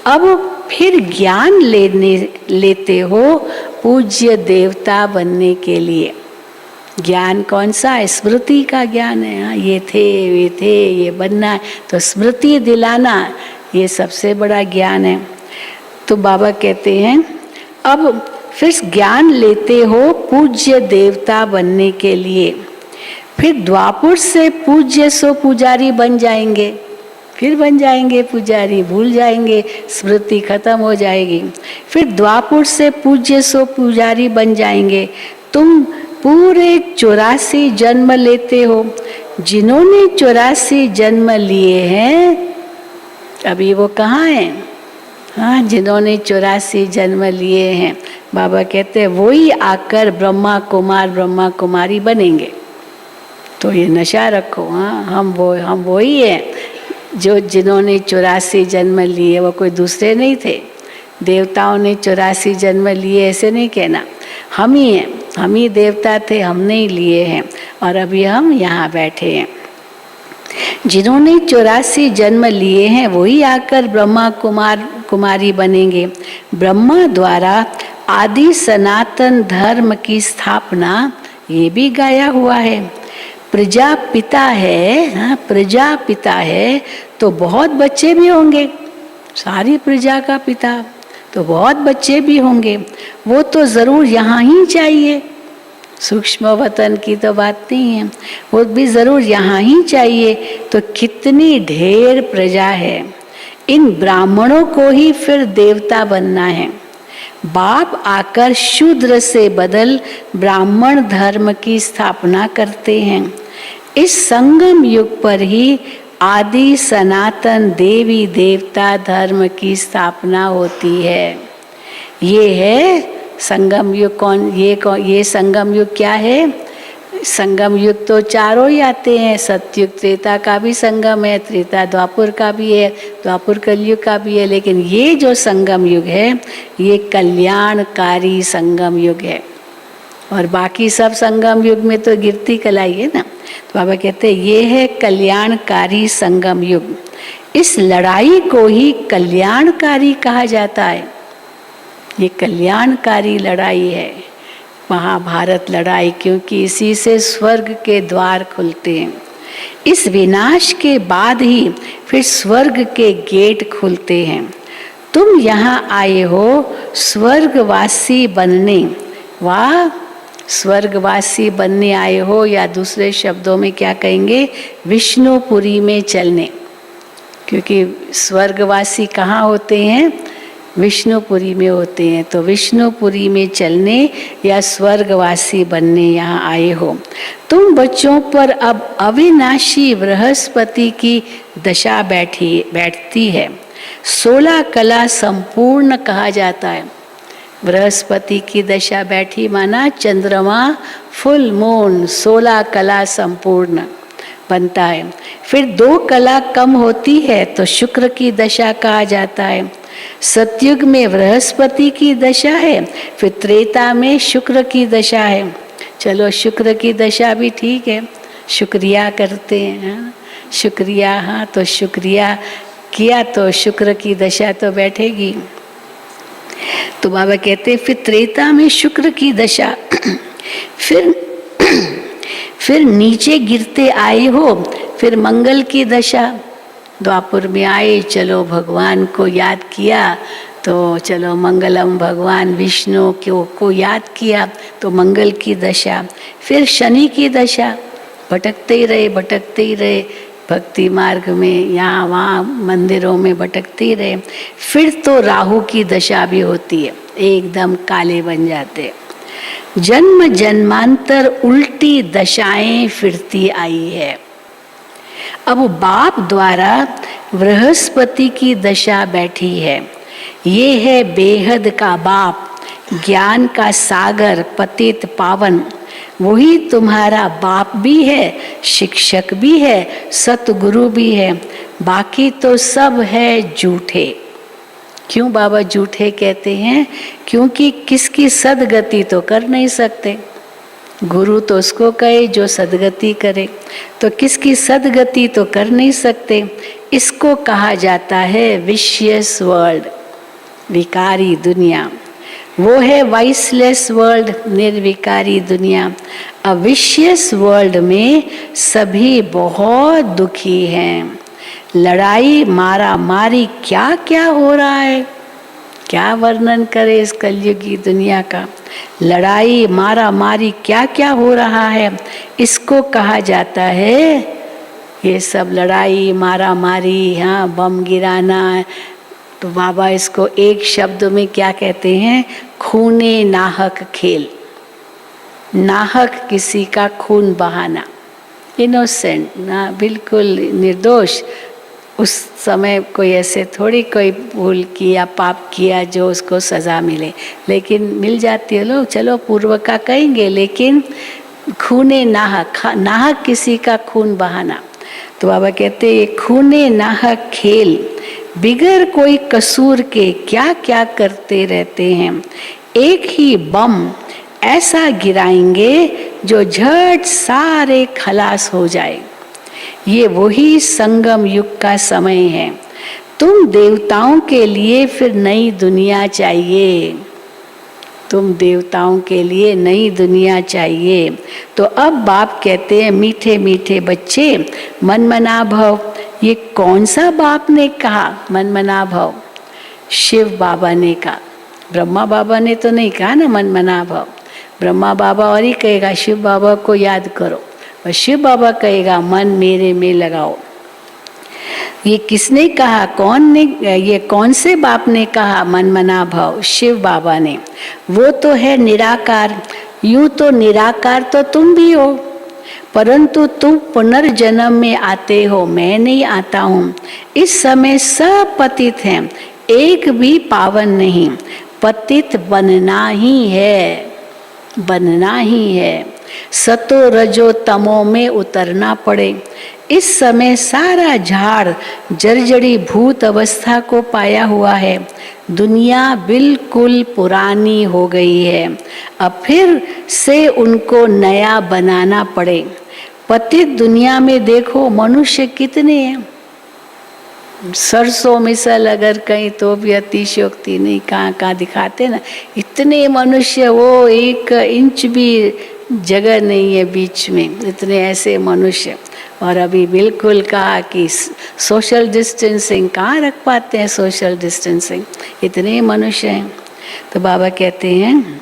अब फिर ज्ञान लेते हो पूज्य देवता बनने के लिए। ज्ञान कौन सा है? स्मृति का ज्ञान है। हाँ, ये थे, वे थे, ये बनना है, तो स्मृति दिलाना ये सबसे बड़ा ज्ञान है। तो बाबा कहते हैं अब फिर ज्ञान लेते हो पूज्य देवता बनने के लिए। फिर द्वापुर से पूज्य सो पुजारी बन जाएंगे, फिर बन जाएंगे पुजारी, भूल जाएंगे, स्मृति खत्म हो जाएगी। फिर द्वापुर से पूज्य सो पुजारी बन जाएंगे। तुम पूरे 84 जन्म लेते हो। जिन्होंने 84 जन्म लिए हैं अभी वो कहाँ हैं? हाँ, जिन्होंने 84 जन्म लिए हैं, बाबा कहते हैं वही आकर ब्रह्मा कुमार ब्रह्मा कुमारी बनेंगे। तो ये नशा रखो। हाँ, हम वही हैं जो जिन्होंने 84 जन्म लिए, वो कोई दूसरे नहीं थे। देवताओं ने 84 जन्म लिए ऐसे नहीं कहना, हम ही हैं, हम ही देवता थे, हमने ही लिए हैं और अभी हम यहाँ बैठे हैं। जिन्होंने 84 जन्म लिए हैं वही आकर ब्रह्मा कुमार कुमारी बनेंगे। ब्रह्मा द्वारा आदि सनातन धर्म की स्थापना ये भी गाया हुआ है। प्रजापिता है, हाँ, प्रजापिता है तो बहुत बच्चे भी होंगे। सारी प्रजा का पिता तो बहुत बच्चे भी होंगे। वो तो ज़रूर यहाँ ही चाहिए। सूक्ष्म वतन की तो बात नहीं है, वो भी ज़रूर यहाँ ही चाहिए। तो कितनी ढेर प्रजा है, इन ब्राह्मणों को ही फिर देवता बनना है। बाप आकर शूद्र से बदल ब्राह्मण धर्म की स्थापना करते हैं। इस संगम युग पर ही आदि सनातन देवी देवता धर्म की स्थापना होती है। ये है संगम युग। ये संगम युग क्या है? संगम युग तो चारों ही आते हैं। सतयुग त्रेता का भी संगम है, त्रेता द्वापुर का भी है, द्वापुर कलयुग का भी है। लेकिन ये जो संगम युग है, ये कल्याणकारी संगम युग है। और बाकी सब संगम युग में तो गिरती कलाई है ना। तो बाबा कहते हैं ये है कल्याणकारी संगम युग। इस लड़ाई को ही कल्याणकारी कहा जाता है। ये कल्याणकारी लड़ाई है, महाभारत लड़ाई, क्योंकि इसी से स्वर्ग के द्वार खुलते हैं। इस विनाश के बाद ही फिर स्वर्ग के गेट खुलते हैं। तुम यहाँ आए हो स्वर्गवासी बनने। वाह, स्वर्गवासी बनने आए हो, या दूसरे शब्दों में क्या कहेंगे, विष्णुपुरी में चलने। क्योंकि स्वर्गवासी कहाँ होते हैं? विष्णुपुरी में होते हैं। तो विष्णुपुरी में चलने या स्वर्गवासी बनने यहाँ आए हो। तुम बच्चों पर अब अविनाशी बृहस्पति की दशा बैठती है। 16 कला संपूर्ण कहा जाता है। बृहस्पति की दशा बैठी माना चंद्रमा, फुल मून, 16 कला संपूर्ण बनता है। फिर 2 कला कम होती है तो शुक्र की दशा कहा जाता है। सतयुग में बृहस्पति की दशा है, फिर त्रेता में शुक्र की दशा है। चलो शुक्र की दशा भी ठीक है, शुक्रिया करते हैं। हाँ? शुक्रिया, हाँ, तो शुक्रिया किया तो शुक्र की दशा तो बैठेगी। तो बाबा कहते फिर त्रेता में शुक्र की दशा, फिर नीचे गिरते आए हो, फिर मंगल की दशा। द्वापुर में आए, चलो भगवान को याद किया तो चलो मंगलम, भगवान विष्णु को याद किया तो मंगल की दशा। फिर शनि की दशा, भटकते ही रहे भक्ति मार्ग में, यहाँ वहाँ मंदिरों में भटकते ही रहे। फिर तो राहु की दशा भी होती है, एकदम काले बन जाते। जन्म जन्मांतर उल्टी दशाएं फिरती आई है। अब बाप द्वारा बृहस्पति की दशा बैठी है। ये है बेहद का बाप, ज्ञान का सागर, पतित पावन। वही तुम्हारा बाप भी है, शिक्षक भी है, सतगुरु भी है। बाकी तो सब है झूठे। क्यों बाबा झूठे कहते हैं? क्योंकि किसकी सदगति तो कर नहीं सकते। गुरु तो उसको कहे जो सदगति करे, तो किसकी सदगति तो कर नहीं सकते। इसको कहा जाता है विशियस वर्ल्ड, विकारी दुनिया। वो है वाइसलेस वर्ल्ड, निर्विकारी दुनिया। अविशियस वर्ल्ड में सभी बहुत दुखी हैं। लड़ाई मारा मारी क्या क्या हो रहा है, क्या वर्णन करे इस कलयुगी दुनिया का। लड़ाई मारा मारी क्या क्या हो रहा है, इसको कहा जाता है ये सब लड़ाई मारा मारी, हाँ, बम गिराना। तो बाबा इसको एक शब्द में क्या कहते हैं? खूने नाहक खेल। नाहक किसी का खून बहाना, इनोसेंट ना, बिल्कुल निर्दोष। उस समय कोई ऐसे थोड़ी कोई भूल किया, पाप किया जो उसको सज़ा मिले, लेकिन मिल जाती है। लोग चलो पूर्व का कहेंगे, लेकिन खूने नाहक, नाहक किसी का खून बहाना। तो बाबा कहते ये खूने नाहक खेल बिगर कोई कसूर के क्या क्या करते रहते हैं। एक ही बम ऐसा गिराएंगे जो झट सारे खलास हो जाए। ये वही संगम युग का समय है। तुम देवताओं के लिए फिर नई दुनिया चाहिए। तुम देवताओं के लिए नई दुनिया चाहिए। तो अब बाप कहते हैं मीठे मीठे बच्चे मनमना भव। ये कौन सा बाप ने कहा मनमना भव? शिव बाबा ने कहा। ब्रह्मा बाबा ने तो नहीं कहा ना मन मना भाव, ब्रह्मा बाबा और ही कहेगा शिव बाबा को याद करो, और शिव बाबा कहेगा मन मेरे में लगाओ। ये किसने कहा, कौन ने, ये कौन से बाप ने कहा मन मना भाव? शिव बाबा ने। वो तो है निराकार, यूं तो निराकार तो तुम भी हो, परंतु तुम पुनर्जन्म में आते हो, मैं नहीं आता हूँ। इस समय सब पतित हैं, एक भी पावन नहीं, पतित बनना ही है, बनना ही है। सतो रजो तमो में उतरना पड़े। इस समय सारा झाड़ जर्जरी भूत अवस्था को पाया हुआ है, दुनिया बिल्कुल पुरानी हो गई है, अब फिर से उनको नया बनाना पड़े। पतित दुनिया में देखो मनुष्य कितने हैं, सरसों मिसल अगर कहीं तो भी अतिशयोक्ति नहीं, कहाँ कहाँ दिखाते ना, इतने मनुष्य, वो 1 इंच भी जगह नहीं है बीच में, इतने ऐसे मनुष्य। और अभी बिल्कुल कहा कि सोशल डिस्टेंसिंग, कहाँ रख पाते हैं सोशल डिस्टेंसिंग, इतने मनुष्य हैं। तो बाबा कहते हैं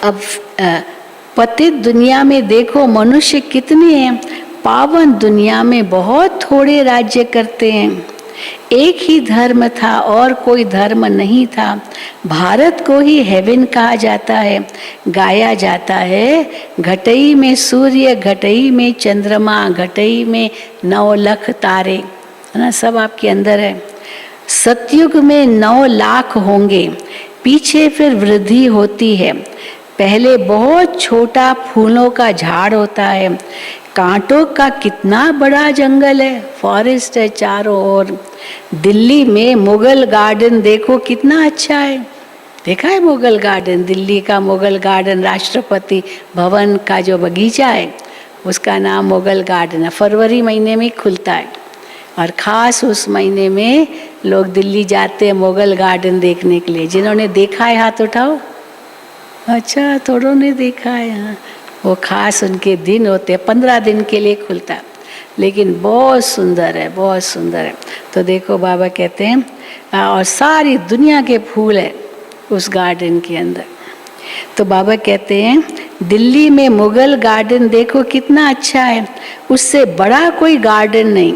अब पतित दुनिया में देखो मनुष्य कितने हैं, पावन दुनिया में बहुत थोड़े राज्य करते हैं। एक ही धर्म था और कोई धर्म नहीं था। भारत को ही हेवन कहा जाता है, गाया जाता है। घटई में सूर्य, घटई में चंद्रमा, घटई में 9 लाख तारे, है ना, सब आपके अंदर है। सतयुग में 9 लाख होंगे, पीछे फिर वृद्धि होती है। पहले बहुत छोटा फूलों का झाड़ होता है, कांटों का कितना बड़ा जंगल है, फॉरेस्ट है चारों ओर। दिल्ली में मुगल गार्डन देखो कितना अच्छा है, देखा है मुगल गार्डन? दिल्ली का मुगल गार्डन, राष्ट्रपति भवन का जो बगीचा है उसका नाम मुगल गार्डन है। फरवरी महीने में खुलता है और ख़ास उस महीने में लोग दिल्ली जाते हैं मुगल गार्डन देखने के लिए। जिन्होंने देखा है हाथ उठाओ। अच्छा, थोड़ों ने देखा है। हाँ, वो खास उनके दिन होते हैं, 15 दिन के लिए खुलता है, लेकिन बहुत सुंदर है, बहुत सुंदर है। तो देखो बाबा कहते हैं और सारी दुनिया के फूल है उस गार्डन के अंदर। तो बाबा कहते हैं दिल्ली में मुगल गार्डन देखो कितना अच्छा है, उससे बड़ा कोई गार्डन नहीं।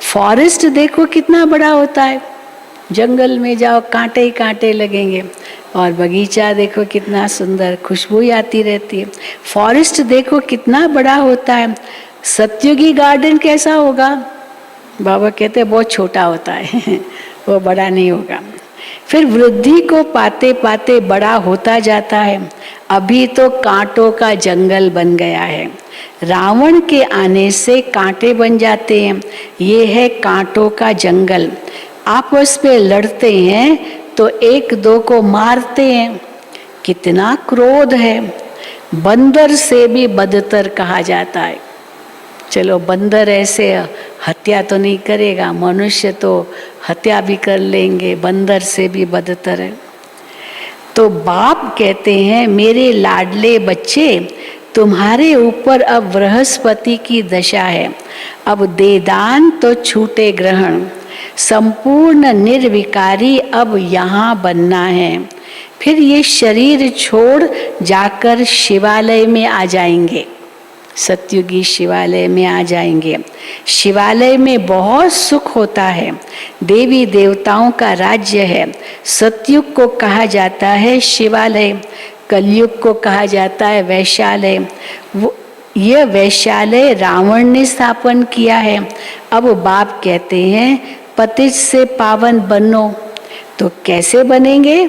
फॉरेस्ट देखो कितना बड़ा होता है, जंगल में जाओ कांटे ही कांटे लगेंगे, और बगीचा देखो कितना सुंदर, खुशबू आती रहती है। फॉरेस्ट देखो कितना बड़ा होता है। सतयुगी गार्डन कैसा होगा? बाबा कहते हैं बहुत छोटा होता है वो बड़ा नहीं होगा। फिर वृद्धि को पाते पाते बड़ा होता जाता है। अभी तो कांटों का जंगल बन गया है। रावण के आने से कांटे बन जाते हैं, ये है कांटों का जंगल। आपस में लड़ते हैं तो 1-2 को मारते हैं, कितना क्रोध है। बंदर से भी बदतर कहा जाता है। चलो बंदर ऐसे हत्या तो नहीं करेगा, मनुष्य तो हत्या भी कर लेंगे, बंदर से भी बदतर है। तो बाप कहते हैं मेरे लाडले बच्चे, तुम्हारे ऊपर अब बृहस्पति की दशा है। अब दे दान तो छूटे ग्रहण, संपूर्ण निर्विकारी अब यहाँ बनना है। फिर ये शरीर छोड़ जाकर शिवालय में आ जाएंगे, सतयुगी शिवालय में आ जाएंगे। शिवालय में बहुत सुख होता है, देवी देवताओं का राज्य है। सतयुग को कहा जाता है शिवालय, कलयुग को कहा जाता है वैशालय। यह वैशालय रावण ने स्थापन किया है। अब बाप कहते हैं पतित से पावन बनो, तो कैसे बनेंगे?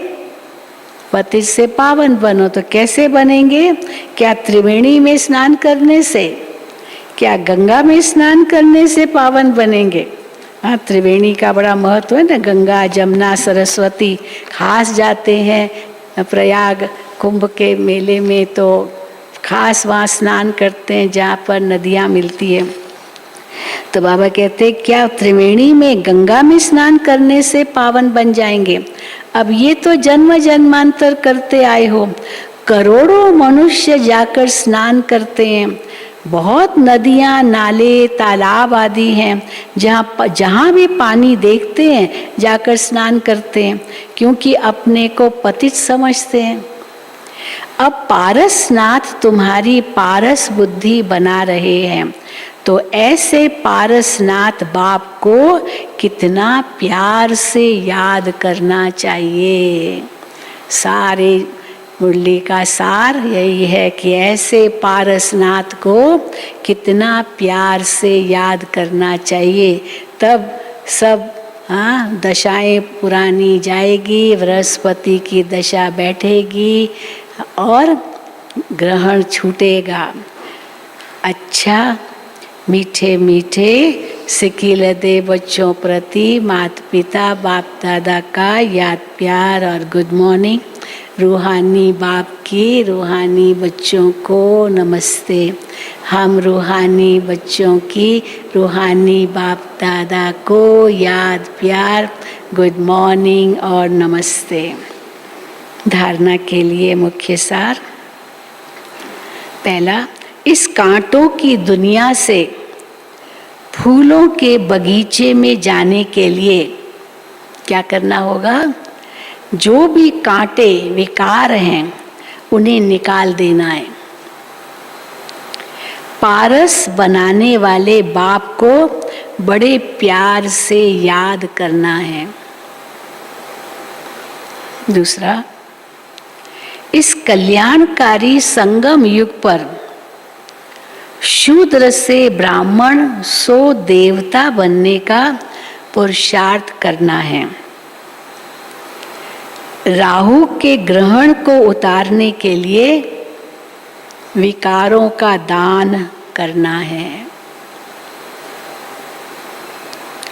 पतित से पावन बनो तो कैसे बनेंगे? क्या त्रिवेणी में स्नान करने से, क्या गंगा में स्नान करने से पावन बनेंगे? हाँ, त्रिवेणी का बड़ा महत्व है ना, गंगा जमुना सरस्वती। खास जाते हैं प्रयाग कुंभ के मेले में तो खास वहाँ स्नान करते हैं जहाँ पर नदियाँ मिलती है। तो बाबा कहते हैं क्या त्रिवेणी में गंगा में स्नान करने से पावन बन जाएंगे? अब ये तो जन्म जन्मांतर करते आए हो, करोड़ों मनुष्य जाकर स्नान करते हैं, बहुत नदियाँ, नाले, तालाब आदि हैं जहाँ भी पानी देखते हैं जाकर स्नान करते हैं, क्योंकि अपने को पतित समझते हैं। अब पारसनाथ तुम्हारी पारस बुद्धि बना रहे हैं, तो ऐसे पारसनाथ बाप को कितना प्यार से याद करना चाहिए। सारे मुरली का सार यही है कि ऐसे पारसनाथ को कितना प्यार से याद करना चाहिए, तब सब दशाएं पुरानी जाएगी, बृहस्पति की दशा बैठेगी और ग्रहण छूटेगा। अच्छा, मीठे मीठे सिकिल दे बच्चों प्रति माता पिता बाप दादा का याद प्यार और गुड मॉर्निंग। रूहानी बाप की रूहानी बच्चों को नमस्ते। हम रूहानी बच्चों की रूहानी बाप दादा को याद प्यार, गुड मॉर्निंग और नमस्ते। धारणा के लिए मुख्य सार। पहला, इस कांटों की दुनिया से फूलों के बगीचे में जाने के लिए क्या करना होगा? जो भी कांटे विकार हैं उन्हें निकाल देना है। पारस बनाने वाले बाप को बड़े प्यार से याद करना है। दूसरा, इस कल्याणकारी संगम युग पर शूद्र से ब्राह्मण सो देवता बनने का पुरुषार्थ करना है। राहु के ग्रहण को उतारने के लिए विकारों का दान करना है।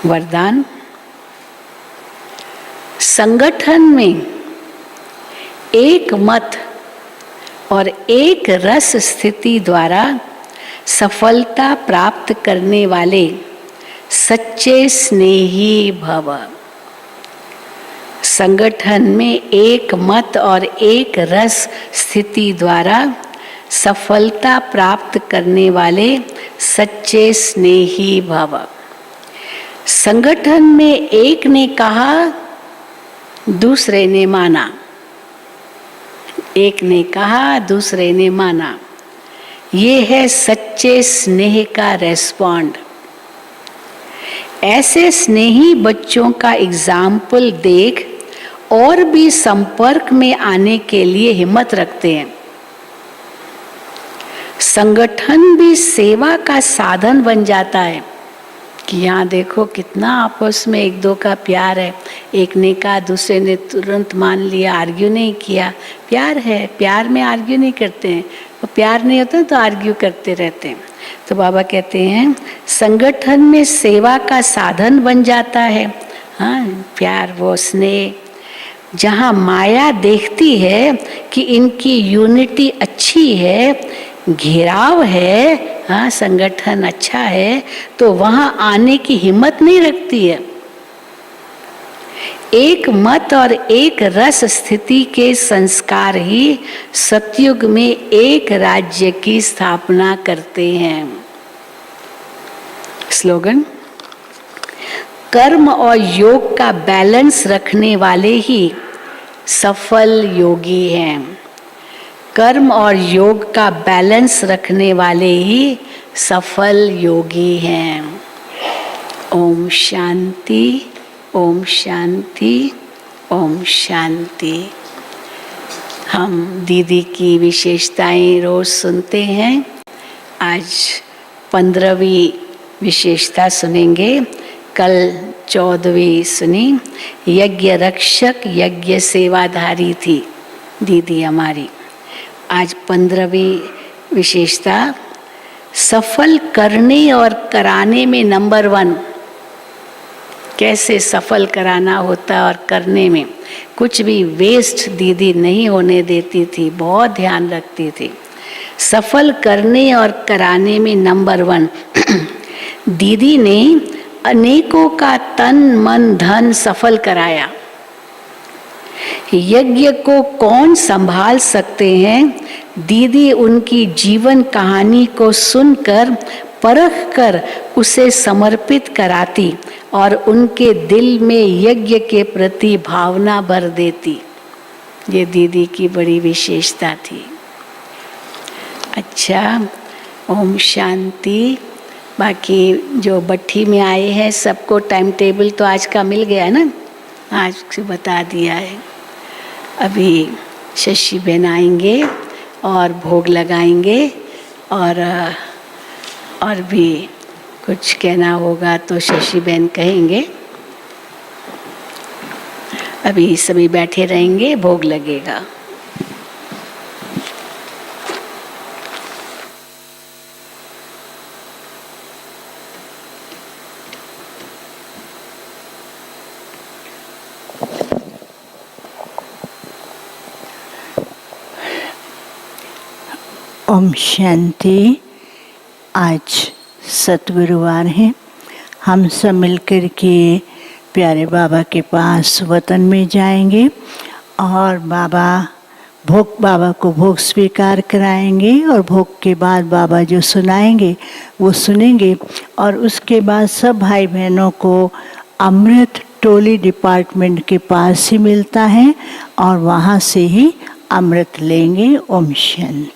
वरदान। संगठन में एक मत और एक रस स्थिति द्वारा सफलता प्राप्त करने वाले सच्चे स्नेही भव। संगठन में एक मत और एक रस स्थिति द्वारा सफलता प्राप्त करने वाले सच्चे स्नेही भव। संगठन में एक ने कहा, दूसरे ने माना। एक ने कहा, दूसरे ने माना। ये है सच्चे स्नेह का रेस्पॉन्ड। ऐसे स्नेही बच्चों का एग्जाम्पल देख और भी संपर्क में आने के लिए हिम्मत रखते हैं। संगठन भी सेवा का साधन बन जाता है कि यहाँ देखो कितना आपस में एक दो का प्यार है। एक ने कहा, दूसरे ने तुरंत मान लिया, आर्ग्यू नहीं किया। प्यार है, प्यार में आर्ग्यू नहीं करते हैं। और प्यार नहीं होता तो आर्ग्यू करते रहते हैं। तो बाबा कहते हैं संगठन में सेवा का साधन बन जाता है। हाँ, प्यार वो स्नेह। जहाँ माया देखती है कि इनकी यूनिटी अच्छी है, घेराव है, हाँ संगठन अच्छा है, तो वहाँ आने की हिम्मत नहीं रखती है। एक मत और एक रस स्थिति के संस्कार ही सतयुग में एक राज्य की स्थापना करते हैं। स्लोगन। कर्म और योग का बैलेंस रखने वाले ही सफल योगी हैं। कर्म और योग का बैलेंस रखने वाले ही सफल योगी हैं। ओम शांति, ओम शांति, ओम शांति। हम दीदी की विशेषताएं रोज सुनते हैं। आज 15वीं विशेषता सुनेंगे, कल 14वीं सुनी। यज्ञ रक्षक यज्ञ सेवाधारी थी दीदी हमारी। आज 15वीं विशेषता, सफल करने और कराने में नंबर 1। कैसे सफल कराना होता और करने में कुछ भी वेस्ट दीदी नहीं होने देती थी, बहुत ध्यान रखती थी। सफल करने और कराने में नंबर 1। दीदी ने अनेकों का तन मन धन सफल कराया। यज्ञ को कौन संभाल सकते हैं, दीदी उनकी जीवन कहानी को सुनकर परख कर उसे समर्पित कराती और उनके दिल में यज्ञ के प्रति भावना भर देती। ये दीदी की बड़ी विशेषता थी। अच्छा, ओम शांति। बाकी जो भट्ठी में आए हैं सबको टाइम टेबल तो आज का मिल गया ना, आज से बता दिया है। अभी शशि बहन आएंगे और भोग लगाएंगे, और भी कुछ कहना होगा तो शशि बहन कहेंगे। अभी सभी बैठे रहेंगे, भोग लगेगा। ओम शांति। आज सतगुरुवार है। हम सब मिलकर के प्यारे बाबा के पास वतन में जाएंगे और बाबा को भोग स्वीकार कराएंगे और भोग के बाद बाबा जो सुनाएंगे वो सुनेंगे। और उसके बाद सब भाई बहनों को अमृत टोली डिपार्टमेंट के पास ही मिलता है और वहाँ से ही अमृत लेंगे। ओम शांति।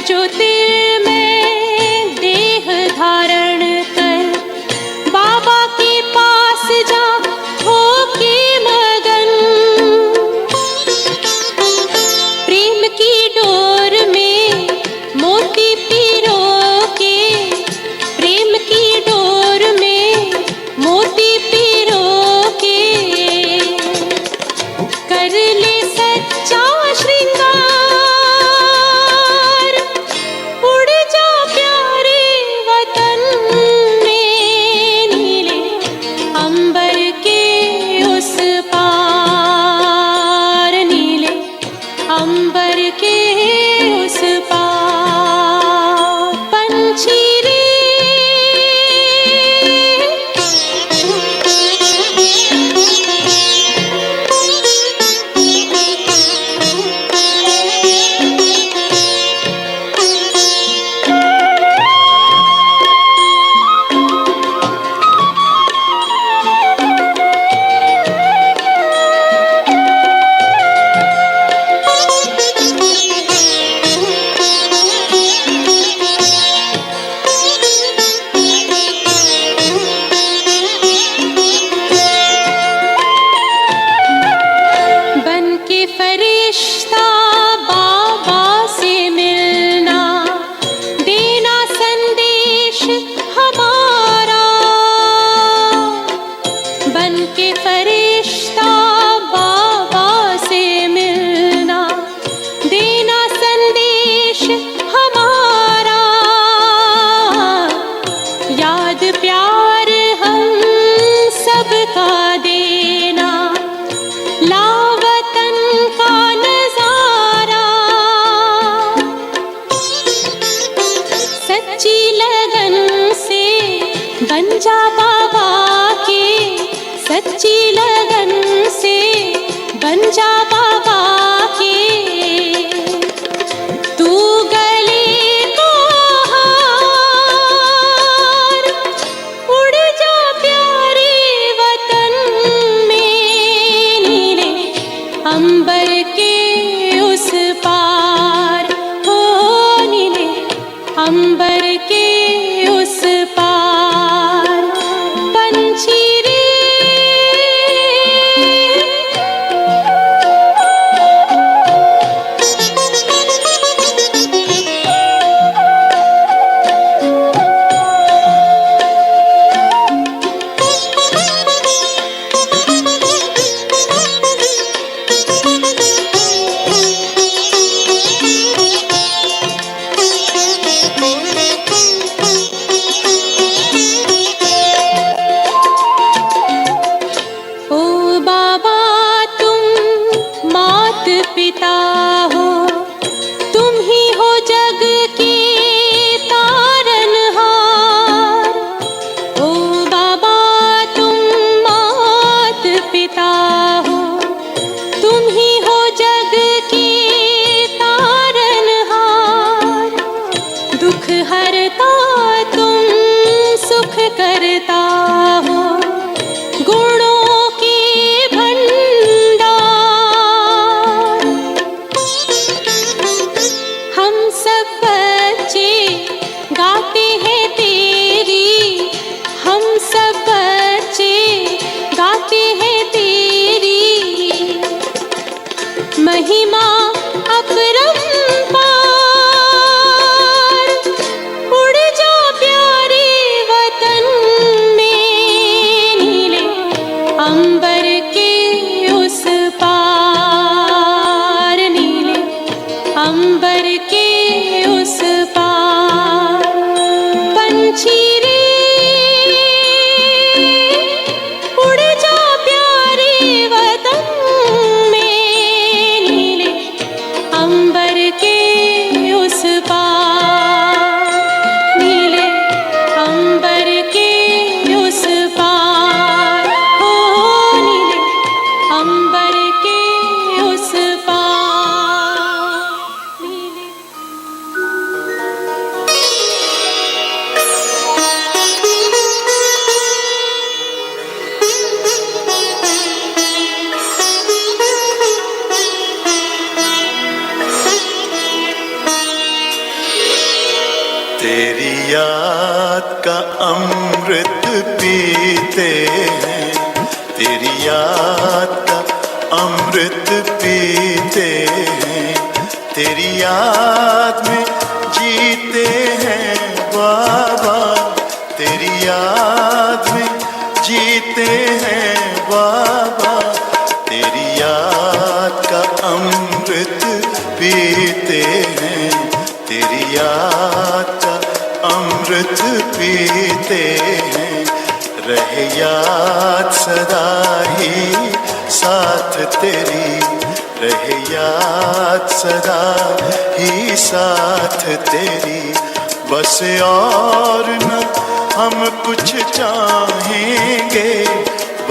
ज्योतिर्मय देह धारण कर बाबा के पास जा हो के मगन। प्रेम की डोर में मोती पिरो के, प्रेम की डोर में मोती पिरो के, कर ले सच्चा श्रृंगार, उड़ जा प्यारे वतन में, नीले अंबर के उस पार, नीले अंबर के उस पार। पंछी रे बन के फरिश्ता बाबा से मिलना, देना संदेश हमारा। बन के फरिश्ता बाबा से मिलना, देना संदेश हमारा। याद प्यार हम सबका देना, लावतन का नजारा। सच्ची लगन से बन जा बाबा के, सच्ची लगन से बन जा बाबा के। तू गले को हार, उड़ जा प्यारे वतन में, नीले अंबर के उस पार, हो नीले अंबर के उस पार। पंछी रे ओ बाबा तुम मात पिता हो, तुम ही हो जग के तारनहार। ओ बाबा तुम मात पिता हो, तुम ही हो जग के तारनहार। दुख हरता तुम सुख करता हो, गुणों के भंडार। हम सब बच्चे गाते हैं तेरी, हम सब बच्चे गाते हैं तेरी महिमा अपरंपार। उड़ जा प्यारे वतन में, नीले अंबर के उस पार, नीले अंबर के उस पार। पंछी रे उड़ जा प्यारे वतन में, नीले अंबर के उस पार, नीले अंबर के उस पार, हो नीले अंबर के उस पार, नीले। तेरी याद का अमृत पीते हैं, तेरी याद का अमृत पीते हैं, तेरी याद में जीते हैं बाबा, तेरी याद में जीते हैं बाबा, तेरी याद का अमृत पीते हैं, तेरी याद का अमृत पीते हैं। रहे याद सदा ही साथ तेरी, रहे याद सदा ही साथ तेरी, बस और न हम कुछ चाहेंगे,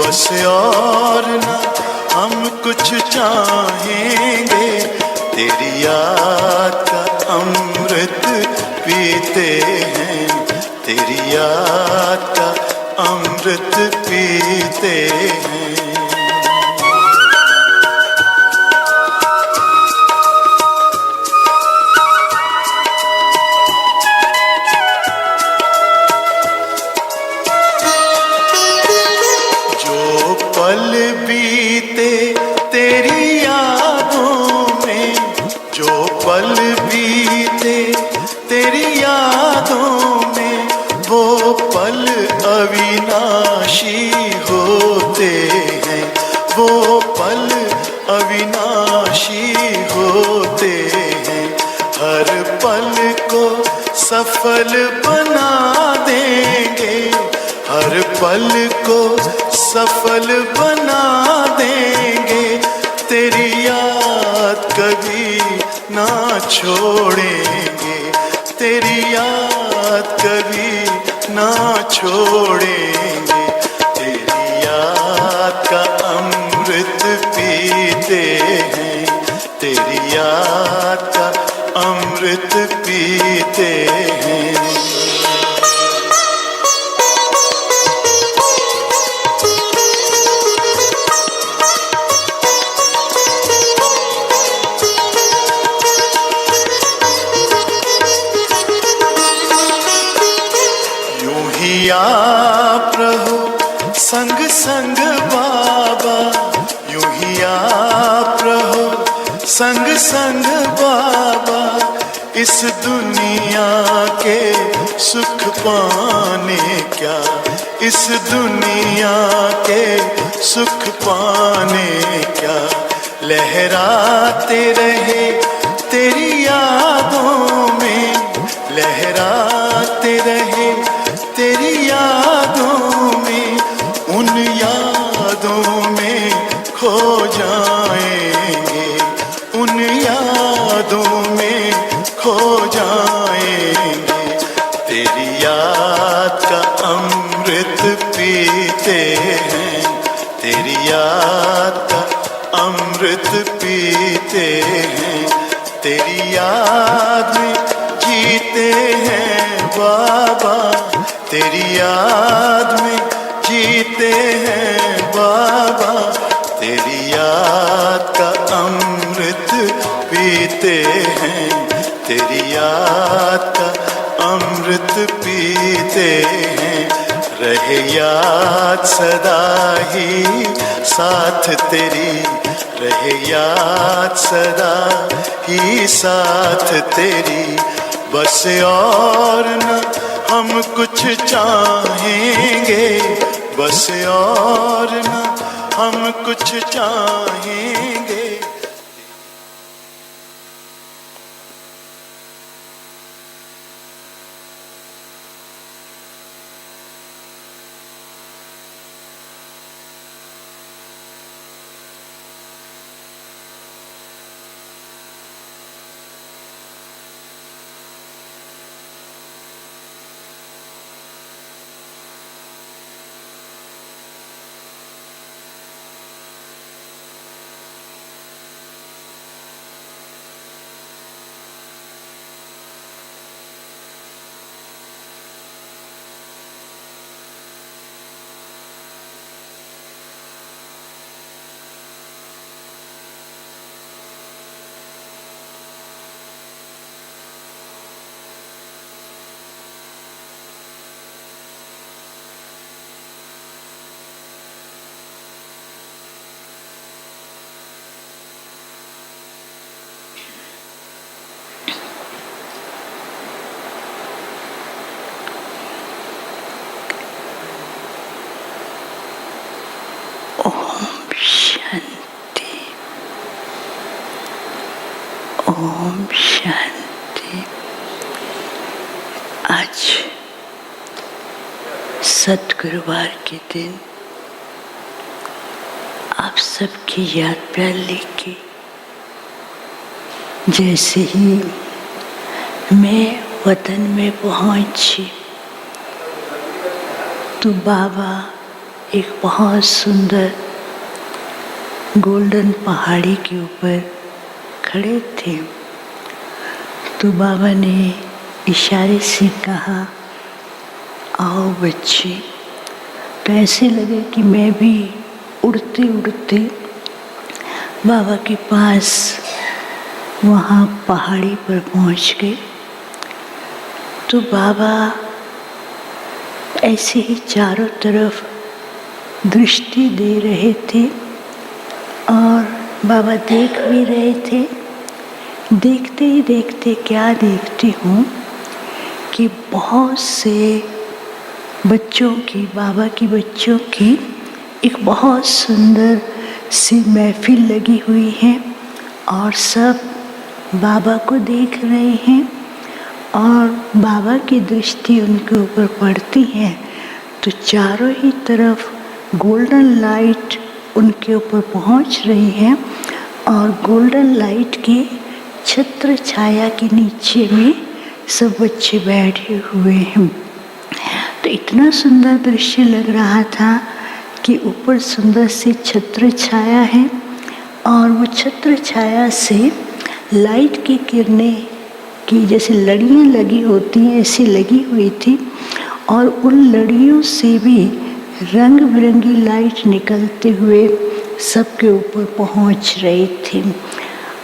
बस और न हम कुछ चाहेंगे, तेरी याद का अमृत पीते हैं, तेरी याद का अमृत पीते हैं। जो पल बीते तेरी यादों में, जो पल बीते तेरी यादों में, वो पल अविनाशी होते हैं, वो पल अविनाशी होते हैं। हर पल को सफल बना देंगे, हर पल को सफल बना देंगे, तेरी याद कभी ना छोड़ेंगे, तेरी याद कभी ना छोड़ेंगे, तेरी याद का अमृत पीते हैं, तेरी याद का अमृत पीते हैं। आप रहो संग संग बाबा, यूं ही आप रहो संग संग बाबा, इस दुनिया के सुख पाने क्या, इस दुनिया के सुख पाने क्या, लहराते रहे तेरी यादों में, लहराते रहे तेरी यादों में, उन यादों में खो जाएंगे, उन यादों में खो जाएंगे, तेरी याद का अमृत पीते हैं, तेरी याद का अमृत पीते हैं, तेरी याद में जीते हैं बाबा, तेरी याद में जीते हैं बाबा, तेरी याद का अमृत पीते हैं, तेरी याद का अमृत पीते हैं। रहे याद सदा ही साथ तेरी, रहे याद सदा ही साथ तेरी, बस और न हम कुछ चाहेंगे, बस और न हम कुछ चाहेंगे। ओम शांति। आज सतगुरुवार के दिन आप सबकी याद प्यार लेके जैसे ही मैं वतन में पहुंची तो बाबा एक बहुत सुंदर गोल्डन पहाड़ी के ऊपर खड़े थे। तो बाबा ने इशारे से कहा, आओ बच्चे। तो ऐसे लगे कि मैं भी उड़ते उड़ते बाबा के पास वहाँ पहाड़ी पर पहुँच गए। तो बाबा ऐसे ही चारों तरफ दृष्टि दे रहे थे और बाबा देख भी रहे थे। देखते ही देखते क्या देखती हूँ कि बहुत से बच्चों की, बाबा की बच्चों की एक बहुत सुंदर सी महफिल लगी हुई है और सब बाबा को देख रहे हैं और बाबा की दृष्टि उनके ऊपर पड़ती है तो चारों ही तरफ गोल्डन लाइट उनके ऊपर पहुंच रही है और गोल्डन लाइट के छत्र छाया के नीचे में सब बच्चे बैठे हुए हैं। तो इतना सुंदर दृश्य लग रहा था कि ऊपर सुंदर सी छत्र छाया है और वो छत्र छाया से लाइट की किरणें की जैसे लड़ियाँ लगी होती हैं ऐसी लगी हुई थी और उन लड़ियों से भी रंग बिरंगी लाइट निकलते हुए सबके ऊपर पहुंच रही थी।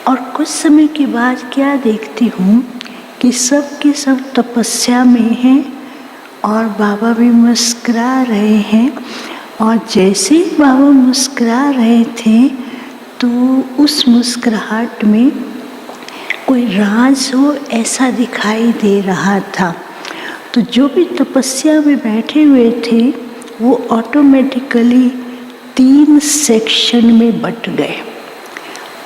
और कुछ समय के बाद क्या देखती हूँ कि सब के सब तपस्या में हैं और बाबा भी मुस्कुरा रहे हैं और जैसे ही बाबा मुस्कुरा रहे थे तो उस मुस्कुराहट में कोई राज हो ऐसा दिखाई दे रहा था। तो जो भी तपस्या में बैठे हुए थे वो ऑटोमेटिकली 3 सेक्शन में बट गए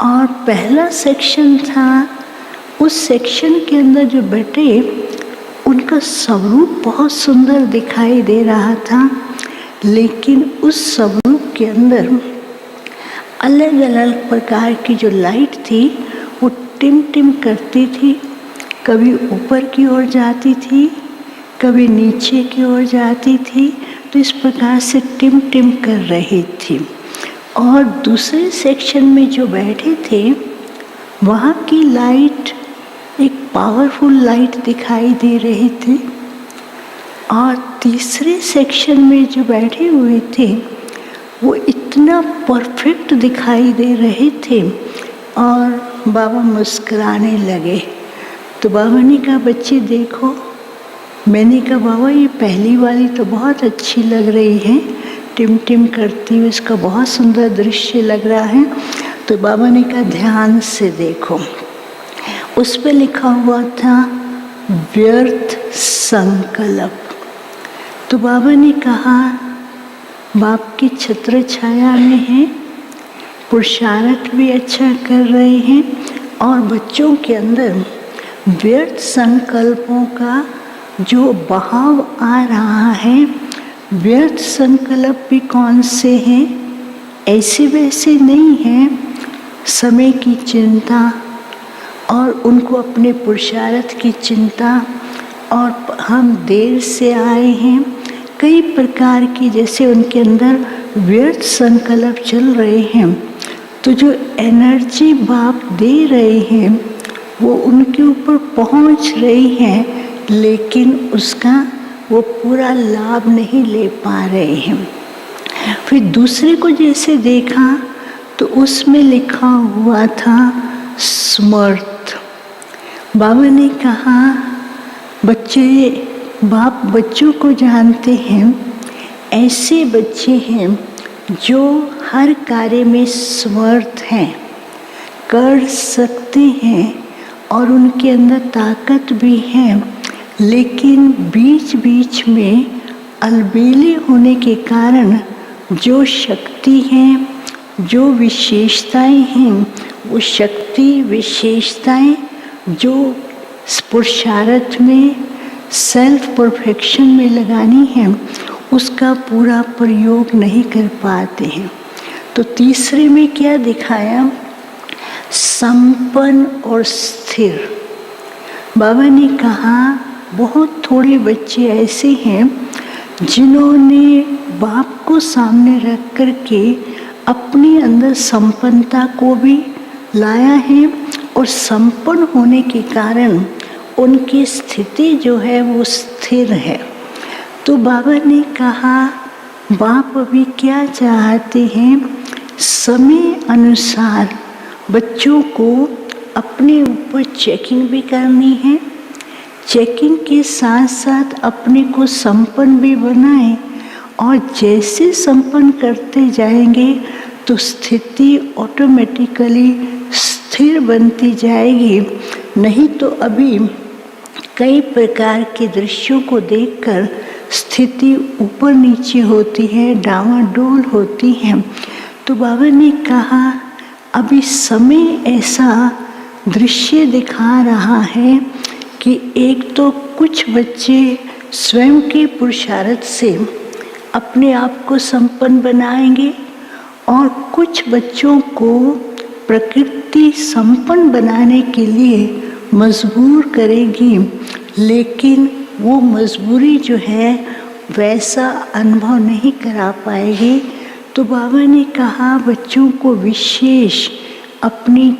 और पहला सेक्शन था, उस सेक्शन के अंदर जो बैठे उनका स्वरूप बहुत सुंदर दिखाई दे रहा था, लेकिन उस स्वरूप के अंदर अलग अलग प्रकार की जो लाइट थी वो टिम टिम करती थी, कभी ऊपर की ओर जाती थी, कभी नीचे की ओर जाती थी। तो इस प्रकार से टिम टिम कर रही थी। और दूसरे सेक्शन में जो बैठे थे वहाँ की लाइट एक पावरफुल लाइट दिखाई दे रही थी और तीसरे सेक्शन में जो बैठे हुए थे वो इतना परफेक्ट दिखाई दे रहे थे और बाबा मुस्कुराने लगे। तो बाबा ने कहा, बच्चे देखो। मैंने कहा, बाबा ये पहली वाली तो बहुत अच्छी लग रही है, टिम टिम करती हुई, इसका बहुत सुंदर दृश्य लग रहा है। तो बाबा ने कहा, ध्यान से देखो। उस पर लिखा हुआ था व्यर्थ संकल्प। तो बाबा ने कहा, बाप की छत्र छाया में है, पुरुषार्थ भी अच्छा कर रहे हैं और बच्चों के अंदर व्यर्थ संकल्पों का जो बहाव आ रहा है, व्यर्थ संकल्प भी कौन से हैं, ऐसे वैसे नहीं हैं, समय की चिंता और उनको अपने पुरुषार्थ की चिंता और हम देर से आए हैं, कई प्रकार की जैसे उनके अंदर व्यर्थ संकल्प चल रहे हैं। तो जो एनर्जी बाप दे रहे हैं वो उनके ऊपर पहुंच रही है लेकिन उसका वो पूरा लाभ नहीं ले पा रहे हैं। फिर दूसरे को जैसे देखा तो उसमें लिखा हुआ था समर्थ। बाबा ने कहा, बच्चे, बाप बच्चों को जानते हैं, ऐसे बच्चे हैं जो हर कार्य में समर्थ हैं, कर सकते हैं और उनके अंदर ताकत भी है, लेकिन बीच बीच में अलबेले होने के कारण जो शक्ति हैं, जो विशेषताएं हैं वो शक्ति विशेषताएं जो पुरुषार्थ में सेल्फ परफेक्शन में लगानी है उसका पूरा प्रयोग नहीं कर पाते हैं। तो तीसरे में क्या दिखाया? संपन्न और स्थिर। बाबा ने कहा बहुत थोड़े बच्चे ऐसे हैं जिन्होंने बाप को सामने रख कर के अपने अंदर संपन्नता को भी लाया है और संपन्न होने के कारण उनकी स्थिति जो है वो स्थिर है। तो बाबा ने कहा बाप अभी क्या चाहते हैं? समय अनुसार बच्चों को अपने ऊपर चेकिंग भी करनी है, चेकिंग के साथ साथ अपने को संपन्न भी बनाएं और जैसे संपन्न करते जाएंगे तो स्थिति ऑटोमेटिकली स्थिर बनती जाएगी। नहीं तो अभी कई प्रकार के दृश्यों को देखकर स्थिति ऊपर नीचे होती है, डावाडोल होती है। तो बाबा ने कहा अभी समय ऐसा दृश्य दिखा रहा है कि एक तो कुछ बच्चे स्वयं के पुरुषार्थ से अपने आप को संपन्न बनाएंगे और कुछ बच्चों को प्रकृति संपन्न बनाने के लिए मजबूर करेगी, लेकिन वो मजबूरी जो है वैसा अनुभव नहीं करा पाएगी। तो बाबा ने कहा बच्चों को विशेष अपनी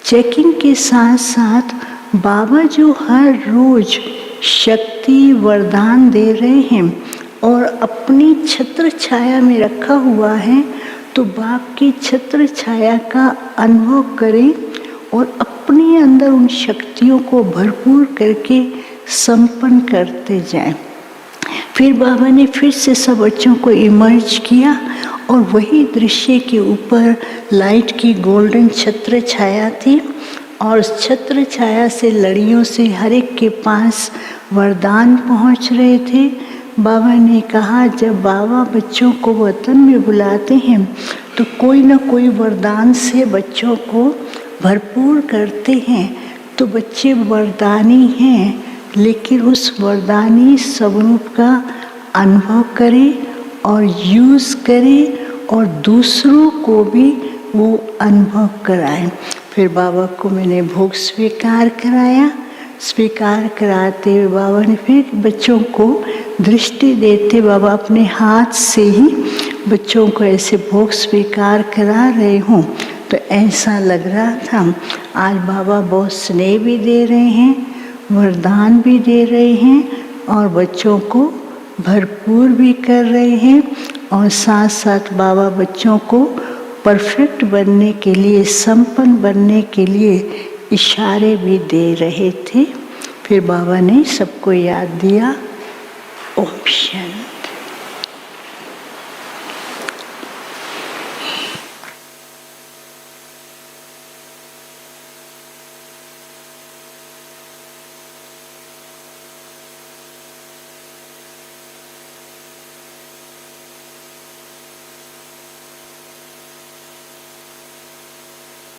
चेकिंग के साथ साथ बाबा जो हर रोज शक्ति वरदान दे रहे हैं और अपनी छत्र छाया में रखा हुआ है, तो बाप की छत्र छाया का अनुभव करें और अपने अंदर उन शक्तियों को भरपूर करके संपन्न करते जाएं। फिर बाबा ने फिर से सब बच्चों को इमर्ज किया और वही दृश्य के ऊपर लाइट की गोल्डन छत्र छाया थी और उस छत्र छाया से लड़ियों से हर एक के पास वरदान पहुंच रहे थे। बाबा ने कहा जब बाबा बच्चों को वतन में बुलाते हैं तो कोई ना कोई वरदान से बच्चों को भरपूर करते हैं। तो बच्चे वरदानी हैं, लेकिन उस वरदानी स्वरूप का अनुभव करें और यूज़ करें और दूसरों को भी वो अनुभव कराएं। फिर बाबा को मैंने भोग स्वीकार कराया। स्वीकार कराते हुए बाबा ने फिर बच्चों को दृष्टि देते बाबा अपने हाथ से ही बच्चों को ऐसे भोग स्वीकार करा रहे हों। तो ऐसा लग रहा था आज बाबा बहुत स्नेह भी दे रहे हैं, वरदान भी दे रहे हैं और बच्चों को भरपूर भी कर रहे हैं और साथ साथ बाबा बच्चों को परफेक्ट बनने के लिए, संपन्न बनने के लिए इशारे भी दे रहे थे। फिर बाबा ने सबको याद दिया। ओम शांति।